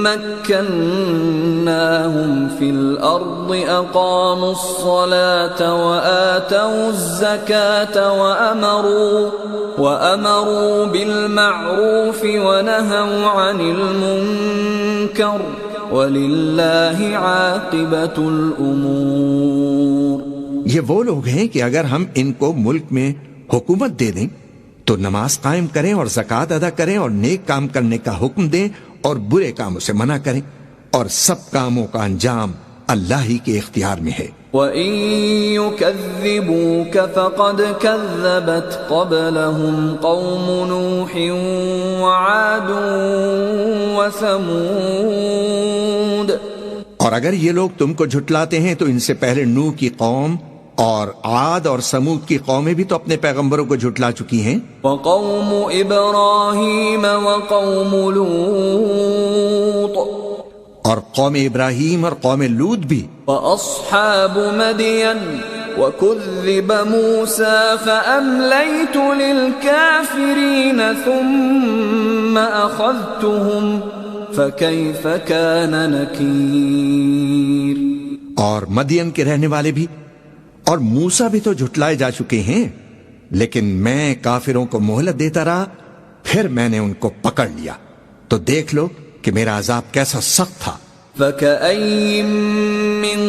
مكناهم في الأرض أقاموا الصلاة وآتوا الزكاة وأمروا بالمعروف ونهوا عن المنكر وَلِلَّهِ عَاقِبَةُ الْأُمُورِ۔ یہ وہ لوگ ہیں کہ اگر ہم ان کو ملک میں حکومت دے دیں تو نماز قائم کریں اور زکوٰۃ ادا کریں اور نیک کام کرنے کا حکم دیں اور برے کاموں سے منع کریں، اور سب کاموں کا انجام اللہ ہی کے اختیار میں ہے۔ وَإِن يُكَذِّبُوكَ فَقَدْ كَذَّبَتْ قَبْلَهُمْ قَوْمُ نُوحٍ وَعَادٌ وَثَمُودَ۔ اور اگر یہ لوگ تم کو جھٹلاتے ہیں تو ان سے پہلے نوح کی قوم اور عاد اور سمود کی قومیں بھی تو اپنے پیغمبروں کو جھٹلا چکی ہیں۔ وَقَوْمُ إِبْرَاهِيمَ وَقَوْمُ لُوطٍ، اور قوم ابراہیم اور قوم لوط بھی۔ وَأَصْحَابُ مَدْيَنَ وَكُذِّبَ مُوسَى فَأَمْلَيْتُ لِلْكَافِرِينَ ثُمَّ أَخَذْتُهُمْ فَكَيْفَ كَانَ نَكِيرٌ۔ اور مدین کے رہنے والے بھی، اور موسیٰ بھی تو جھٹلائے جا چکے ہیں، لیکن میں کافروں کو مہلت دیتا رہا، پھر میں نے ان کو پکڑ لیا، تو دیکھ لو کہ میرا عذاب کیسا سخت تھا۔ فَكَأَيٍّ مِّن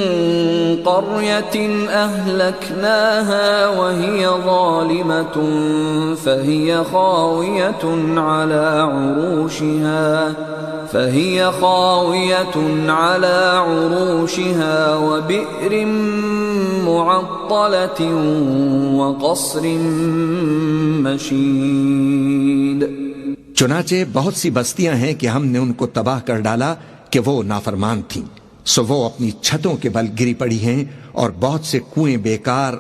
قَرْيَةٍ أَهْلَكْنَاهَا وَهِيَ ظَالِمَةٌ فَهِيَ خَاوِيَةٌ عَلَى عُرُوشِهَا فهي خاوية على عروشها وبئر معطلة وقصر مشيد. چنانچہ بہت سی بستیاں ہیں کہ ہم نے ان کو تباہ کر ڈالا کہ وہ نافرمان تھیں، سو وہ اپنی چھتوں کے بل گری پڑی ہیں، اور بہت سے کنویں بیکار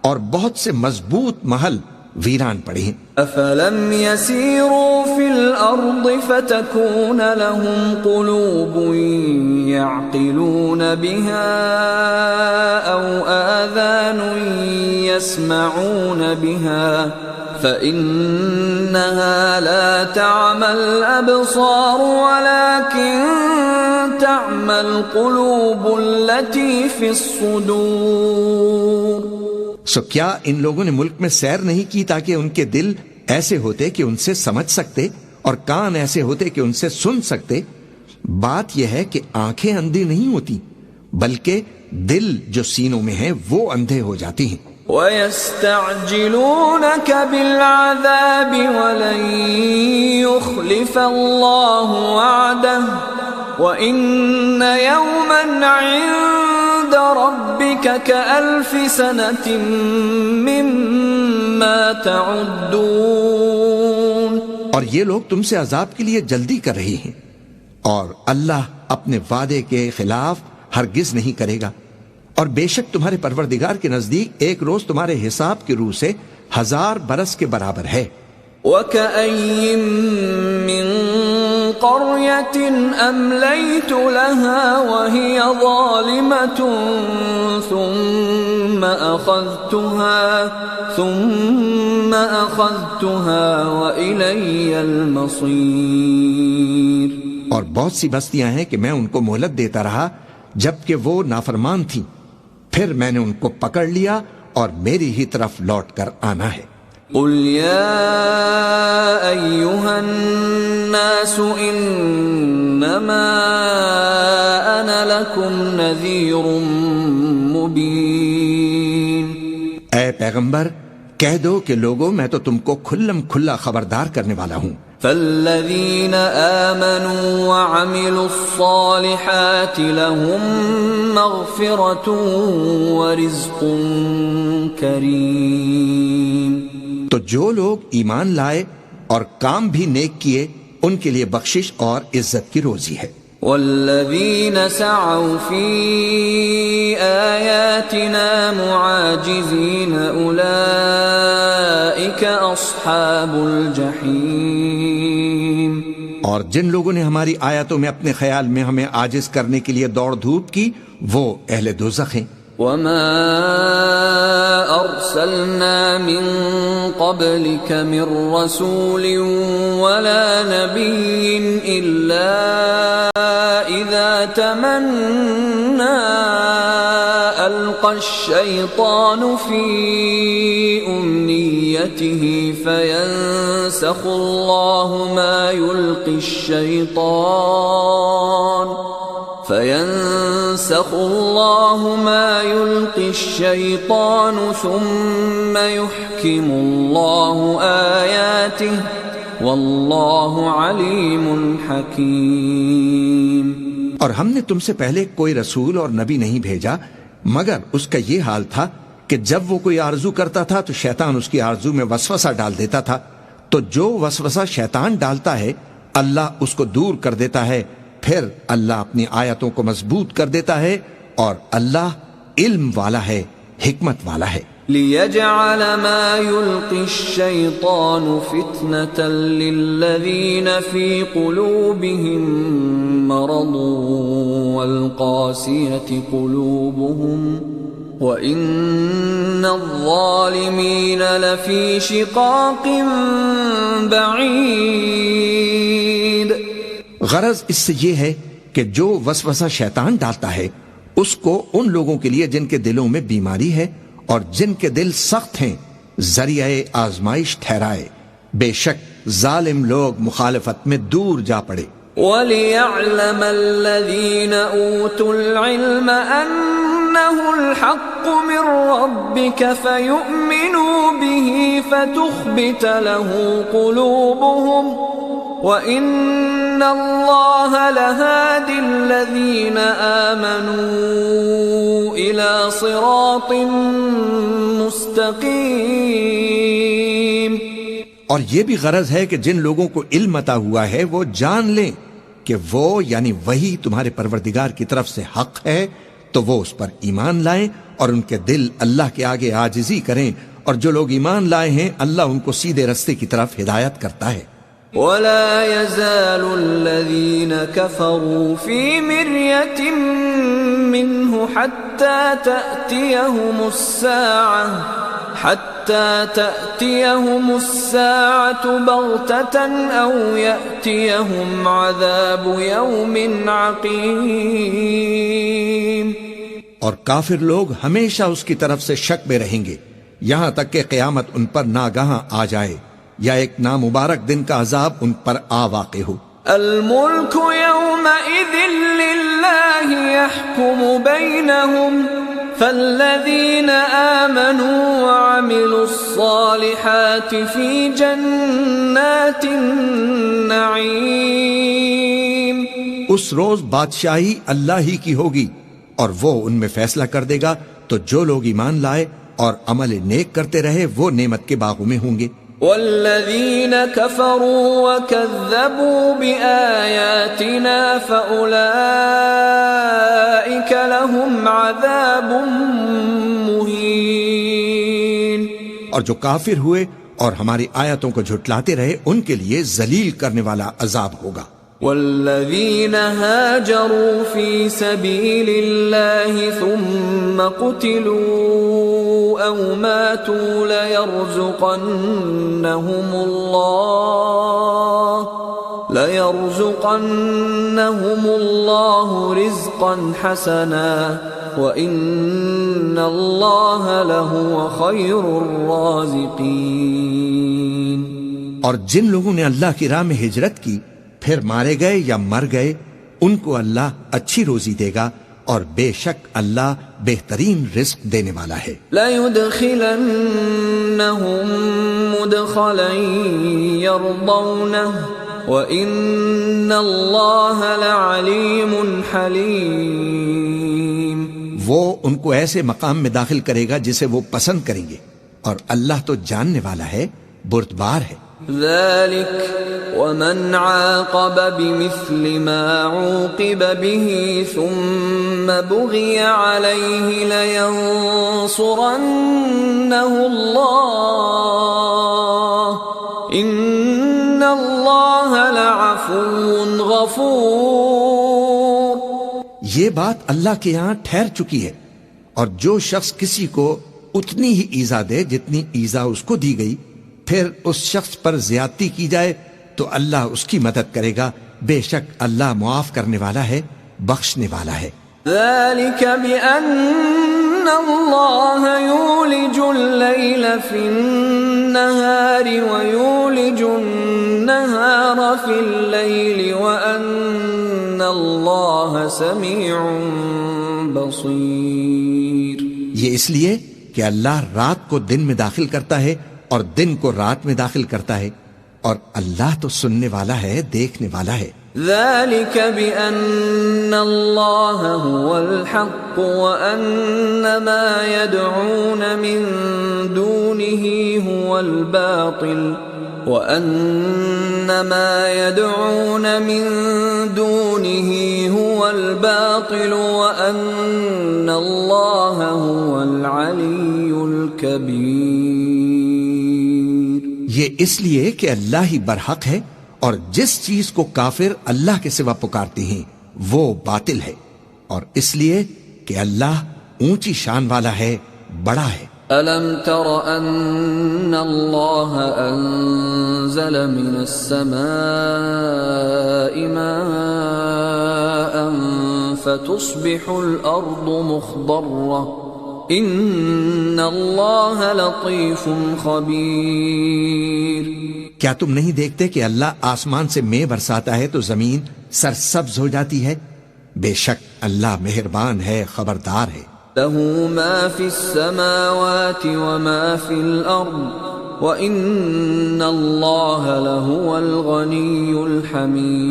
اور بہت سے مضبوط محل ویران پڑے ہیں. افلم يسيروا في الارض فتكون لهم قلوب يعقلون بها او آذان يسمعون بها فإنها لا تعمى الأبصار ولكن تعمى القلوب التي في الصدور. سو کیا ان لوگوں نے ملک میں سیر نہیں کی تاکہ ان کے دل ایسے ہوتے کہ ان سے سمجھ سکتے اور کان ایسے ہوتے کہ ان سے سن سکتے؟ بات یہ ہے کہ آنکھیں اندھی نہیں ہوتی بلکہ دل جو سینوں میں ہیں وہ اندھے ہو جاتی ہیں. وَيَسْتَعْجِلُونَكَ بِالْعَذَابِ وَلَن يُخْلِفَ اللَّهُ وَعْدَهُ وَإِنَّ يَوْمًا عِندَ رَبِّكَ كَأَلْفِ سَنَةٍ مِّمَّا تَعُدُّونَ. اور یہ لوگ تم سے عذاب کے لیے جلدی کر رہے ہیں، اور اللہ اپنے وعدے کے خلاف ہرگز نہیں کرے گا، اور بے شک تمہارے پروردگار کے نزدیک ایک روز تمہارے حساب کی روح سے 1000 برس کے برابر ہے. وَكَأَيٍّ مِّن قَرْيَةٍ أَمْلَيْتُ لَهَا وَهِيَ ظَالِمَةٌ ثُمَّ أَخَذْتُهَا وَإِلَيَّ الْمَصِيرُ. اور بہت سی بستیاں ہیں کہ میں ان کو مہلت دیتا رہا جبکہ وہ نافرمان تھیں، پھر میں نے ان کو پکڑ لیا اور میری ہی طرف لوٹ کر آنا ہے. قل يا أيها الناس إنما أنا لكم نذير مبين. اے پیغمبر کہہ دو کہ لوگوں میں تو تم کو کھلم کھلا خبردار کرنے والا ہوں. فالذين آمنوا وعملوا الصالحات لهم مغفرة ورزق كريم. تو جو لوگ ایمان لائے اور کام بھی نیک کیے ان کے لیے بخشش اور عزت کی روزی ہے. والذين سعوا في آياتنا معاجزين أولئك أصحاب الجحيم. اور جن لوگوں نے ہماری آیاتوں میں اپنے خیال میں ہمیں عاجز کرنے کے لیے دوڑ دھوپ کی وہ اہل دوزخ ہیں. وما أرسلنا من قبلك من رسول ولا نبي إلا إذا تمنى ألقى الشيطان في أمنيته فينسخ الله ما يلقي الشيطان ثم يحكم الله آياته والله عليم حكيم. اور ہم نے تم سے پہلے کوئی رسول اور نبی نہیں بھیجا مگر اس کا یہ حال تھا کہ جب وہ کوئی آرزو کرتا تھا تو شیطان اس کی آرزو میں وسوسہ ڈال دیتا تھا، تو جو وسوسہ شیطان ڈالتا ہے اللہ اس کو دور کر دیتا ہے، پھر اللہ اپنی آیتوں کو مضبوط کر دیتا ہے، اور اللہ علم والا ہے، حکمت والا ہے. لِيَجْعَلَ مَا يُلْقِي الشَّيْطَانُ فِتْنَةً لِلَّذِينَ فِي قُلُوبِهِم مَّرَضٌ وَالْقَاسِيَةِ قُلُوبُهُمْ وَإِنَّ الظَّالِمِينَ لَفِي شِقَاقٍ بَعِيدٍ. غرض اس سے یہ ہے کہ جو وسوسہ شیطان ڈالتا ہے اس کو ان لوگوں کے لیے جن کے دلوں میں بیماری ہے اور جن کے دل سخت ہیں ذریعہ آزمائش ٹھہرائے، بے شک ظالم لوگ مخالفت میں دور جا پڑے. وَلِيَعْلَمَ الَّذِينَ أُوتُوا الْعِلْمَ أَنَّهُ الْحَقُّ مِنْ رَبِّكَ فَيُؤْمِنُوا بِهِ فَتُخْبِتَ لَهُ قُلُوبُهُمْ وَإِنَّ اللہ لہادی الذین آمنوا الی صراط مستقیم. اور یہ بھی غرض ہے کہ جن لوگوں کو علم عطا ہوا ہے وہ جان لیں کہ وہ یعنی وہی تمہارے پروردگار کی طرف سے حق ہے، تو وہ اس پر ایمان لائیں اور ان کے دل اللہ کے آگے عاجزی کریں، اور جو لوگ ایمان لائے ہیں اللہ ان کو سیدھے رستے کی طرف ہدایت کرتا ہے. ولا يزال الذين كفروا في مرية منه حتى تأتيهم الساعة بغتة أو يأتيهم عذاب يوم عقيم. اور کافر لوگ ہمیشہ اس کی طرف سے شک میں رہیں گے یہاں تک کہ قیامت ان پر ناگہاں آ جائے یا ایک نامبارک دن کا عذاب ان پر آ واقع ہو. الملك يومئذ لله يحكم بينهم فالذين آمنوا وعملوا الصالحات في جنات النعيم. اس روز بادشاہی اللہ ہی کی ہوگی اور وہ ان میں فیصلہ کر دے گا، تو جو لوگ ایمان لائے اور عمل نیک کرتے رہے وہ نعمت کے باغوں میں ہوں گے. والذین کفروا وکذبوا بآیاتنا فأولئک لهم عذاب مہین. اور جو کافر ہوئے اور ہماری آیتوں کو جھٹلاتے رہے ان کے لیے ذلیل کرنے والا عذاب ہوگا. والذین هاجروا فی سبیل اللہ ثم قتلوا او ماتوا ليرزقنهم اللہ رزقا حسنا وإن اللہ لهو خیر الرازقین. اور جن لوگوں نے اللہ کی راہ میں ہجرت کی پھر مارے گئے یا مر گئے ان کو اللہ اچھی روزی دے گا اور بے شک اللہ بہترین رزق دینے والا ہے. لَيُدْخِلَنَّهُمْ مُدْخَلًا يَرْضَوْنَهُ وَإِنَّ اللَّهَ لَعَلِيمٌ حَلِيمٌ. وہ ان کو ایسے مقام میں داخل کرے گا جسے وہ پسند کریں گے اور اللہ تو جاننے والا ہے، بردبار ہے. ذلك ومن عاقب بمثل ما عوقب به ثم بغي عليه لينصرنه الله إن الله لعفو غفور. یہ بات اللہ کے ہاں ٹھہر چکی ہے، اور جو شخص کسی کو اتنی ہی ایذا دے جتنی ایذا اس کو دی گئی پھر اس شخص پر زیادتی کی جائے تو اللہ اس کی مدد کرے گا، بے شک اللہ معاف کرنے والا ہے، بخشنے والا ہے. ذلك بأن الله يولج الليل في النهار ويولج النهار في الليل وأن الله سميع بصير. یہ اس لیے کہ اللہ رات کو دن میں داخل کرتا ہے اور دن کو رات میں داخل کرتا ہے، اور اللہ تو سننے والا ہے، دیکھنے والا ہے. ذلك بأن الله هو الحق وأن ما يدعون من دونه هو الباطل وأن ما يدعون من دونه هو الباطل وأن الله هو العلي الكبير. یہ اس لیے کہ اللہ ہی برحق ہے اور جس چیز کو کافر اللہ کے سوا پکارتے ہیں وہ باطل ہے، اور اس لیے کہ اللہ اونچی شان والا ہے، بڑا ہے. أَلَمْ تَرَ أَنَّ اللَّهَ أَنزَلَ مِنَ السَّمَاءِ مَاءً فَتُصْبِحُ الْأَرْضُ مُخْضَرَّةً إِنَّ اللَّهَ لَطِيفٌ خَبِيرٌ. کیا تم نہیں دیکھتے کہ اللہ آسمان سے مے برساتا ہے تو زمین سرسبز ہو جاتی ہے؟ بے شک اللہ مہربان ہے، خبردار ہے. له ما في السماوات وما في الأرض وَإِنَّ اللَّهَ لَهُوَ الْغَنِيُّ الْحَمِيدُ۔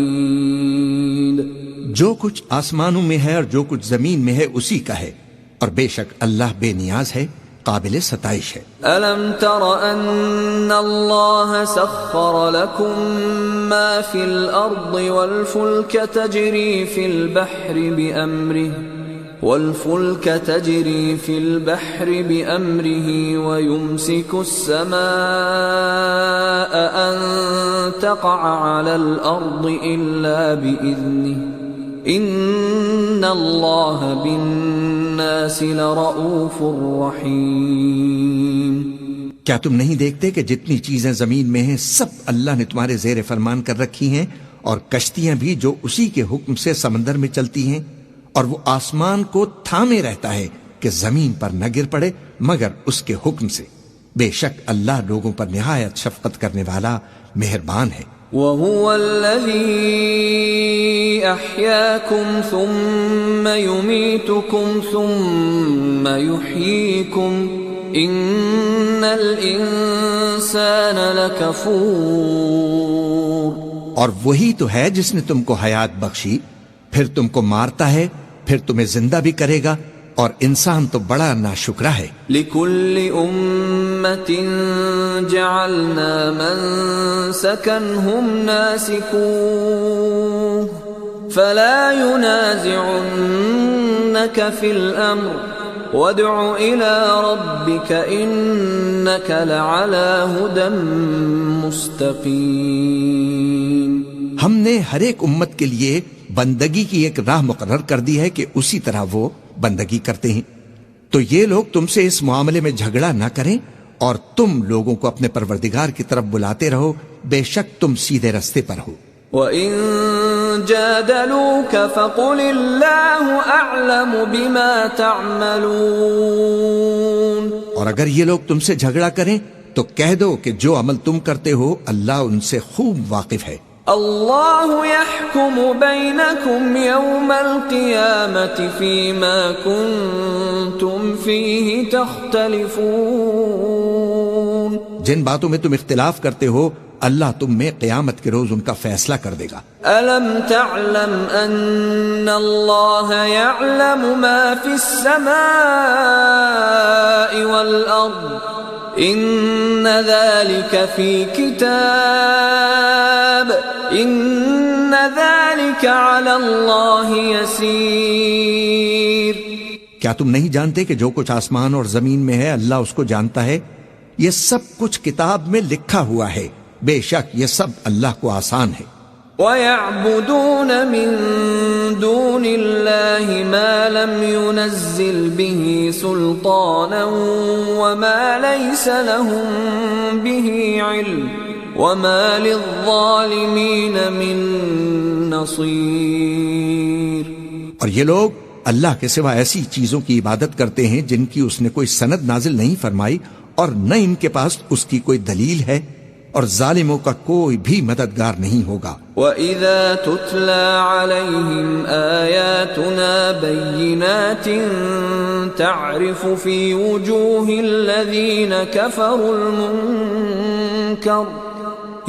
جو کچھ آسمانوں میں ہے اور جو کچھ زمین میں ہے اسی کا ہے، اور بے شک اللہ بے نیاز ہے، قابل ستائش ہے۔ أَلَمْ تَرَ أَنَّ اللَّهَ سَخَّرَ لَكُم مَّا فِي الْأَرْضِ وَالْفُلْكَ تَجْرِي فِي الْبَحْرِ بِأَمْرِهِ وَيُمْسِكُ السَّمَاءَ أَن تَقَعَ عَلَى الْأَرْضِ إِلَّا بِإِذْنِهِ إِنَّ اللَّهَ بِالنَّاسِ لَرَءُوفٌ رَحِيمٌ۔ کیا تم نہیں دیکھتے کہ جتنی چیزیں زمین میں ہیں سب اللہ نے تمہارے زیر فرمان کر رکھی ہیں، اور کشتیاں بھی جو اسی کے حکم سے سمندر میں چلتی ہیں، اور وہ آسمان کو تھامے رہتا ہے کہ زمین پر نہ گر پڑے مگر اس کے حکم سے۔ بے شک اللہ لوگوں پر نہایت شفقت کرنے والا مہربان ہے۔ وَهُوَ الَّذِي أَحْيَاكُمْ ثُمَّ يُمِيتُكُمْ ثُمَّ يُحْيِيكُمْ إِنَّ الْإِنسَانَ لَكَفُورٌ۔ اور وہی تو ہے جس نے تم کو حیات بخشی، پھر تم کو مارتا ہے، پھر تمہیں زندہ بھی کرے گا، اور انسان تو بڑا ناشکرا ہے۔ لِكُلِّ أُمَّةٍ جَعَلْنَا مَنسَكًا هُمْ نَاسِكُوهُ فَلَا يُنَازِعُنَّكَ فِي الْأَمْرِ وَادْعُ إِلَى رَبِّكَ إِنَّكَ لَعَلَى هُدًى مُسْتَقِيمٍ۔ ہم نے ہر ایک امت کے لیے بندگی کی ایک راہ مقرر کر دی ہے کہ اسی طرح وہ بندگی کرتے ہیں، تو یہ لوگ تم سے اس معاملے میں جھگڑا نہ کریں، اور تم لوگوں کو اپنے پروردگار کی طرف بلاتے رہو، بے شک تم سیدھے رستے پر ہو۔ وَإِن جَادَلُوكَ فَقُلِ اللَّهُ أَعْلَمُ بِمَا تَعْمَلُونَ۔ اور اگر یہ لوگ تم سے جھگڑا کریں تو کہہ دو کہ جو عمل تم کرتے ہو اللہ ان سے خوب واقف ہے۔ اللہ يحكم بينكم يوم القيامة فيما كنتم فيه تختلفون۔ جن باتوں میں تم اختلاف کرتے ہو اللہ تم میں قیامت کے روز ان کا فیصلہ کر دے گا۔ أَلَمْ تَعْلَمْ أَنَّ اللَّهَ يَعْلَمُ مَا فِي السَّمَاءِ وَالْأَرْضِ إِنَّ ذَلِكَ فِي كِتَابٍ إِنَّ ذَلِكَ عَلَى اللَّهِ يَسِيرٌ۔ کیا تم نہیں جانتے کہ جو کچھ آسمان اور زمین میں ہے اللہ اس کو جانتا ہے؟ یہ سب کچھ کتاب میں لکھا ہوا ہے، بے شک یہ سب اللہ کو آسان ہے۔ وَيَعْبُدُونَ مِن دُونِ اللَّهِ مَا لَمْ يُنَزِّلْ بِهِ سُلْطَانًا وَمَا لَيْسَ لَهُم بِهِ عِلْمٌ وَمَا لِلظَّالِمِينَ مِن نَصِيرٍ۔ اور یہ لوگ اللہ کے سوا ایسی چیزوں کی عبادت کرتے ہیں جن کی اس نے کوئی سند نازل نہیں فرمائی، اور نہ ان کے پاس اس کی کوئی دلیل ہے، اور ظالموں کا کوئی بھی مددگار نہیں ہوگا۔ وَإِذَا تُتْلَى عَلَيْهِمْ آيَاتُنَا بَيِّنَاتٍ تَعْرِفُ فِي وُجُوهِ الَّذِينَ كَفَرُوا الْمُنكَرَ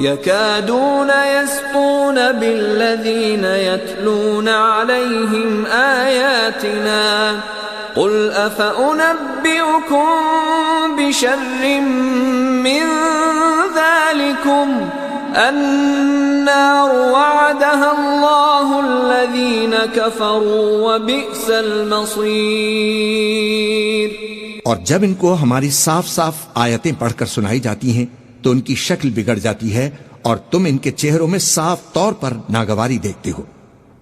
يَكَادُونَ يَسْطُونَ بِالَّذِينَ يَتْلُونَ عَلَيْهِمْ آيَاتِنَا قُلْ أَفَأُنَبِّئُكُمْ بِشَرٍّ مِّن ذَلِكُمْ النَّارُ وَعَدَهَا اللَّهُ الَّذِينَ كَفَرُوا وَبِئْسَ الْمَصِيرُ۔ اور جب ان کو ہماری صاف صاف آیتیں پڑھ کر سنائی جاتی ہیں تو ان کی شکل بگڑ جاتی ہے، اور تم ان کے چہروں میں صاف طور پر ناگواری دیکھتے ہو۔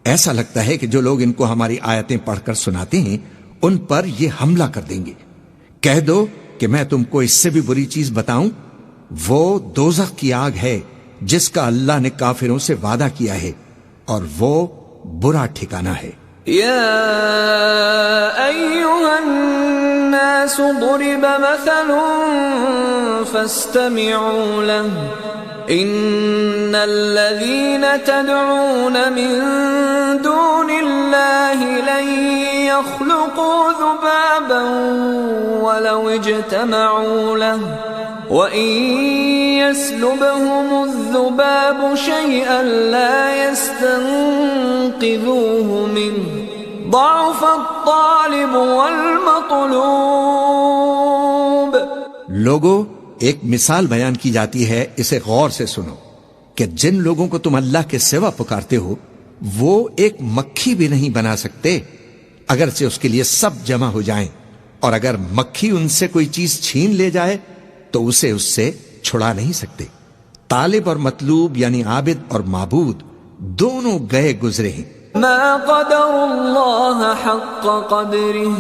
ایسا لگتا ہے کہ جو لوگ ان کو ہماری آیتیں پڑھ کر سناتے ہیں ان پر یہ حملہ کر دیں گے۔ کہہ دو کہ میں تم کو اس سے بھی بری چیز بتاؤں، وہ دوزخ کی آگ ہے جس کا اللہ نے کافروں سے وعدہ کیا ہے، اور وہ برا ٹھکانہ ہے۔ یا ایھا الناس ضرب مثل فاستمعوا له ان الذين تدعون من دون الله لن يخلقوا ذبابا ولو اجتمعوا له وَإِن يَسْلُبْهُمُ الذُّبَابُ شَيْئًا لَا يَسْتَنقِذُوهُ مِنْهُ ضَعُفَ الطَّالِبُ وَالْمَطْلُوبُ۔ لوگو، ایک مثال بیان کی جاتی ہے، اسے غور سے سنو کہ جن لوگوں کو تم اللہ کے سوا پکارتے ہو وہ ایک مکھی بھی نہیں بنا سکتے اگرچہ اس کے لیے سب جمع ہو جائیں، اور اگر مکھی ان سے کوئی چیز چھین لے جائے تو اسے اس سے چھڑا نہیں سکتے۔ طالب اور مطلوب یعنی عابد اور معبود دونوں گئے گزرے ہیں۔ ما قدر اللہ حق قدره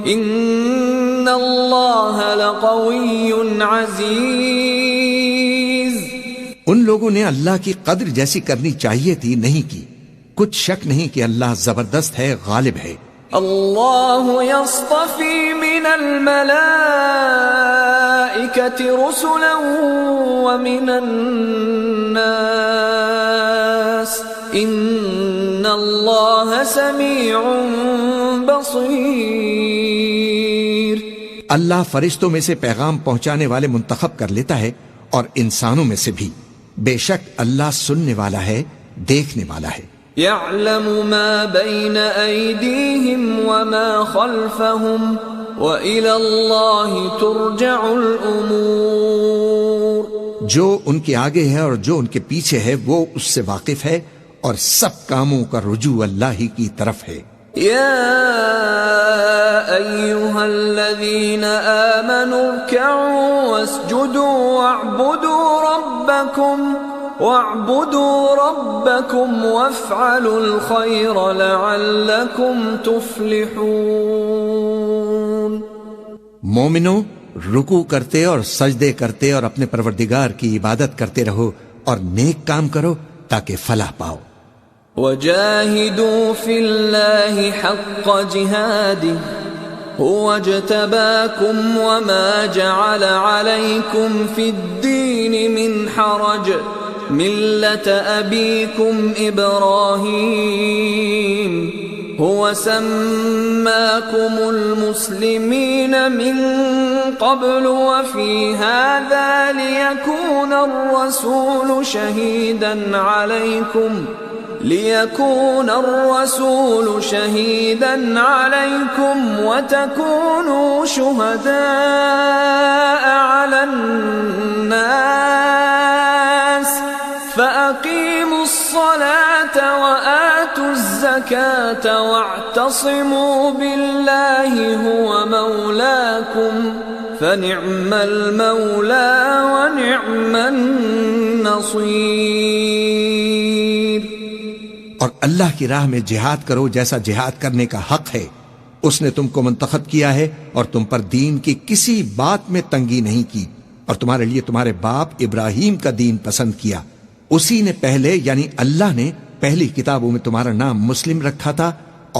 ان اللہ لقوی عزیز۔ ان لوگوں نے اللہ کی قدر جیسی کرنی چاہیے تھی نہیں کی۔ کچھ شک نہیں کہ اللہ زبردست ہے، غالب ہے۔ اللہ یصطفی من الملائکۃ رسلا ومن الناس ان اللہ سمیع بصیر۔ اللہ فرشتوں میں سے پیغام پہنچانے والے منتخب کر لیتا ہے اور انسانوں میں سے بھی۔ بے شک اللہ سننے والا ہے، دیکھنے والا ہے۔ يعلم ما بين أيديهم وما خلفهم وإلى الله ترجع الأمور۔ جو ان کے آگے ہے اور جو ان کے پیچھے ہے وہ اس سے واقف ہے، اور سب کاموں کا رجوع اللہ ہی کی طرف ہے۔ يا أيها الذين آمنوا اركعوا واسجدوا واعبدوا ربكم وافعلوا الخير لعلكم تفلحون۔ مومنو، رکوع کرتے اور سجدے کرتے اور اپنے پروردگار کی عبادت کرتے رہو اور نیک کام کرو تاکہ فلاح پاؤ۔ وجاهدوا في الله حق جهاده هو اجتباكم وما جعل عليكم في الدين من حرج ملة أبيكم إبراهيم هو سماكم المسلمين من قبل وفي هذا ليكون الرسول شهيدا عليكم وتكونوا شهداء على الناس فأقيموا الصلاة وآتوا الزكاة واعتصموا بالله هو مولاكم فنعم المولى ونعم النصير۔ اور اللہ کی راہ میں جہاد کرو جیسا جہاد کرنے کا حق ہے۔ اس نے تم کو منتخب کیا ہے اور تم پر دین کی کسی بات میں تنگی نہیں کی، اور تمہارے لیے تمہارے باپ ابراہیم کا دین پسند کیا۔ اسی نے پہلے یعنی اللہ نے پہلی کتابوں میں تمہارا نام مسلم رکھا تھا،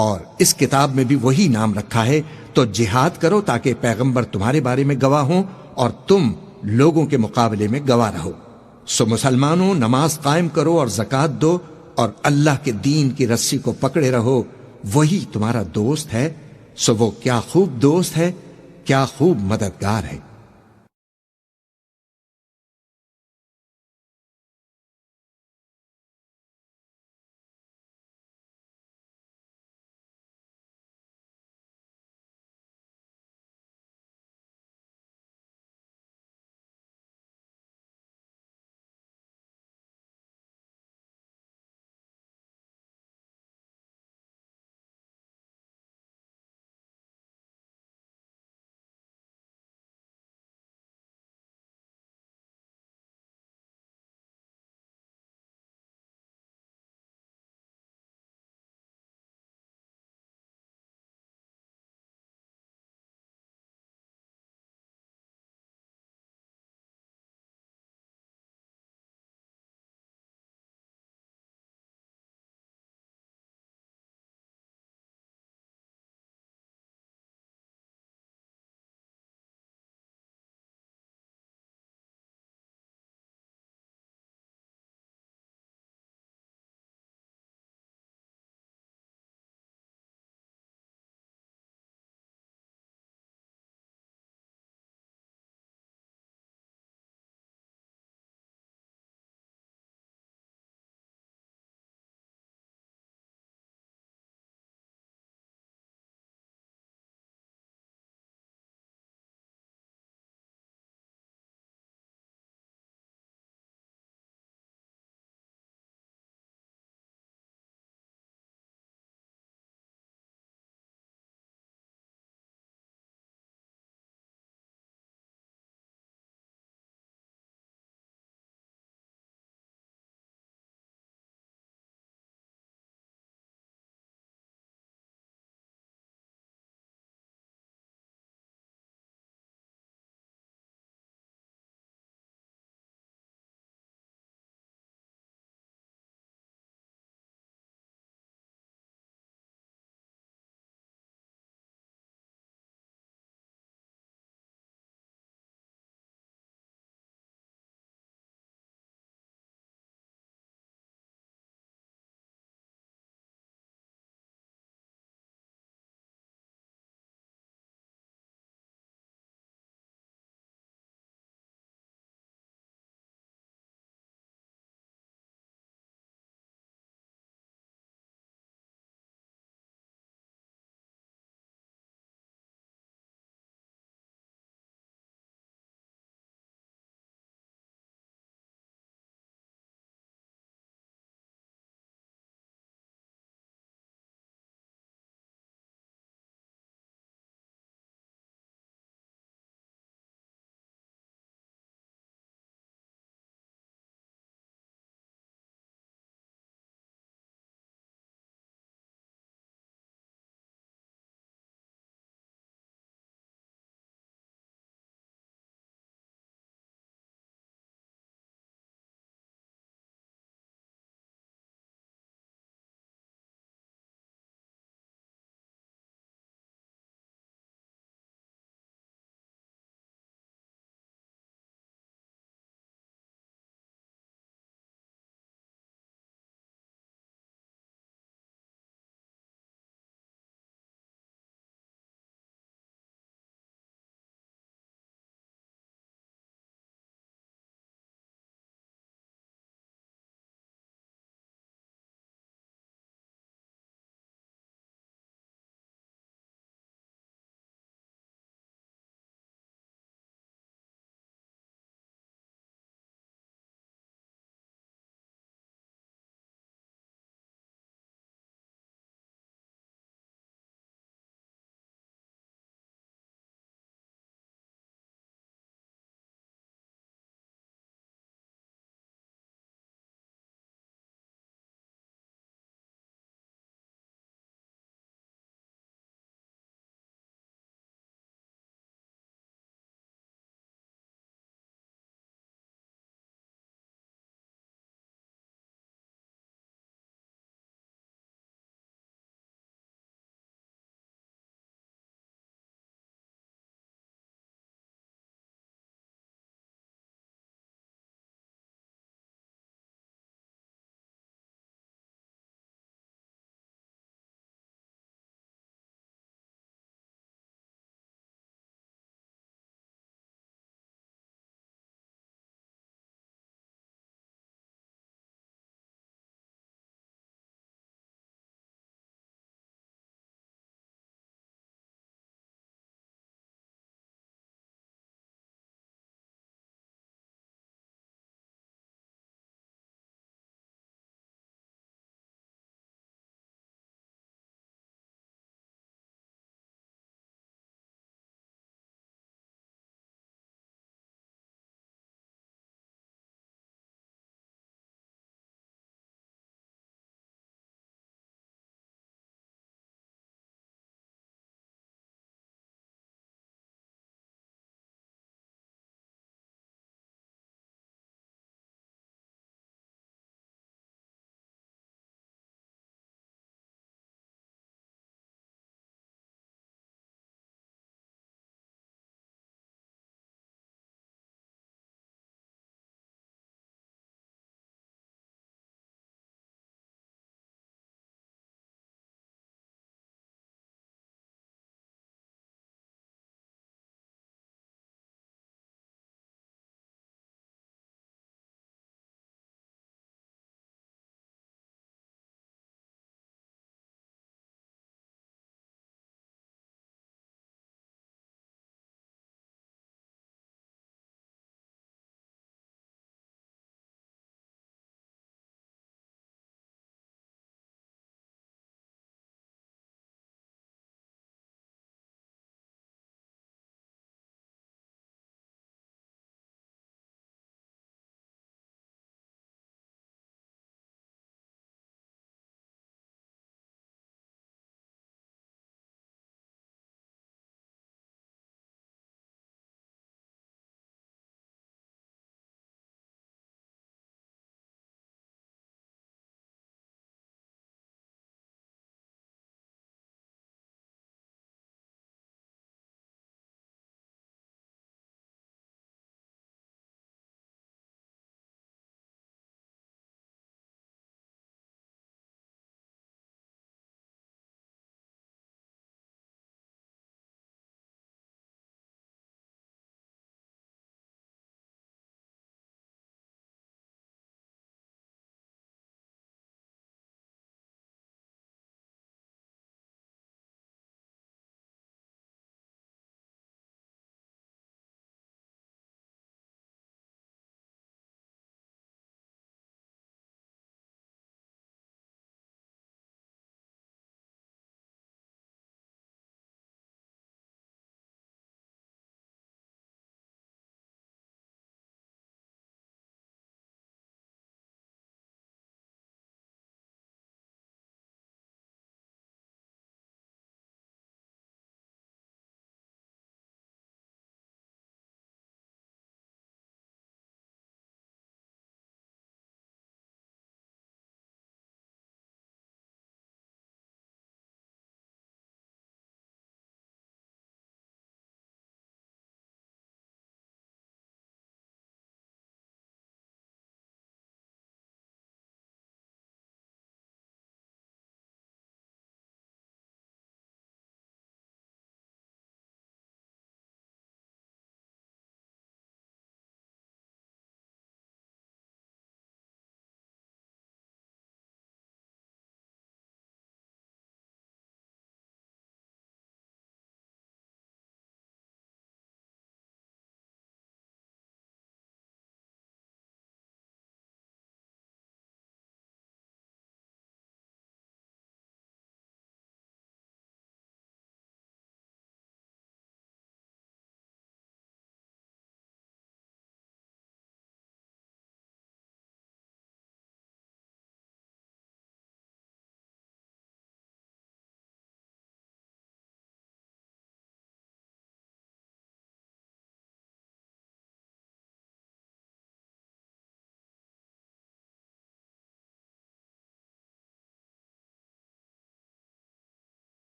اور اس کتاب میں بھی وہی نام رکھا ہے۔ تو جہاد کرو تاکہ پیغمبر تمہارے بارے میں گواہ ہوں اور تم لوگوں کے مقابلے میں گواہ رہو۔ سو مسلمانوں، نماز قائم کرو اور زکوٰۃ دو اور اللہ کے دین کی رسی کو پکڑے رہو، وہی تمہارا دوست ہے۔ سو وہ کیا خوب دوست ہے، کیا خوب مددگار ہے۔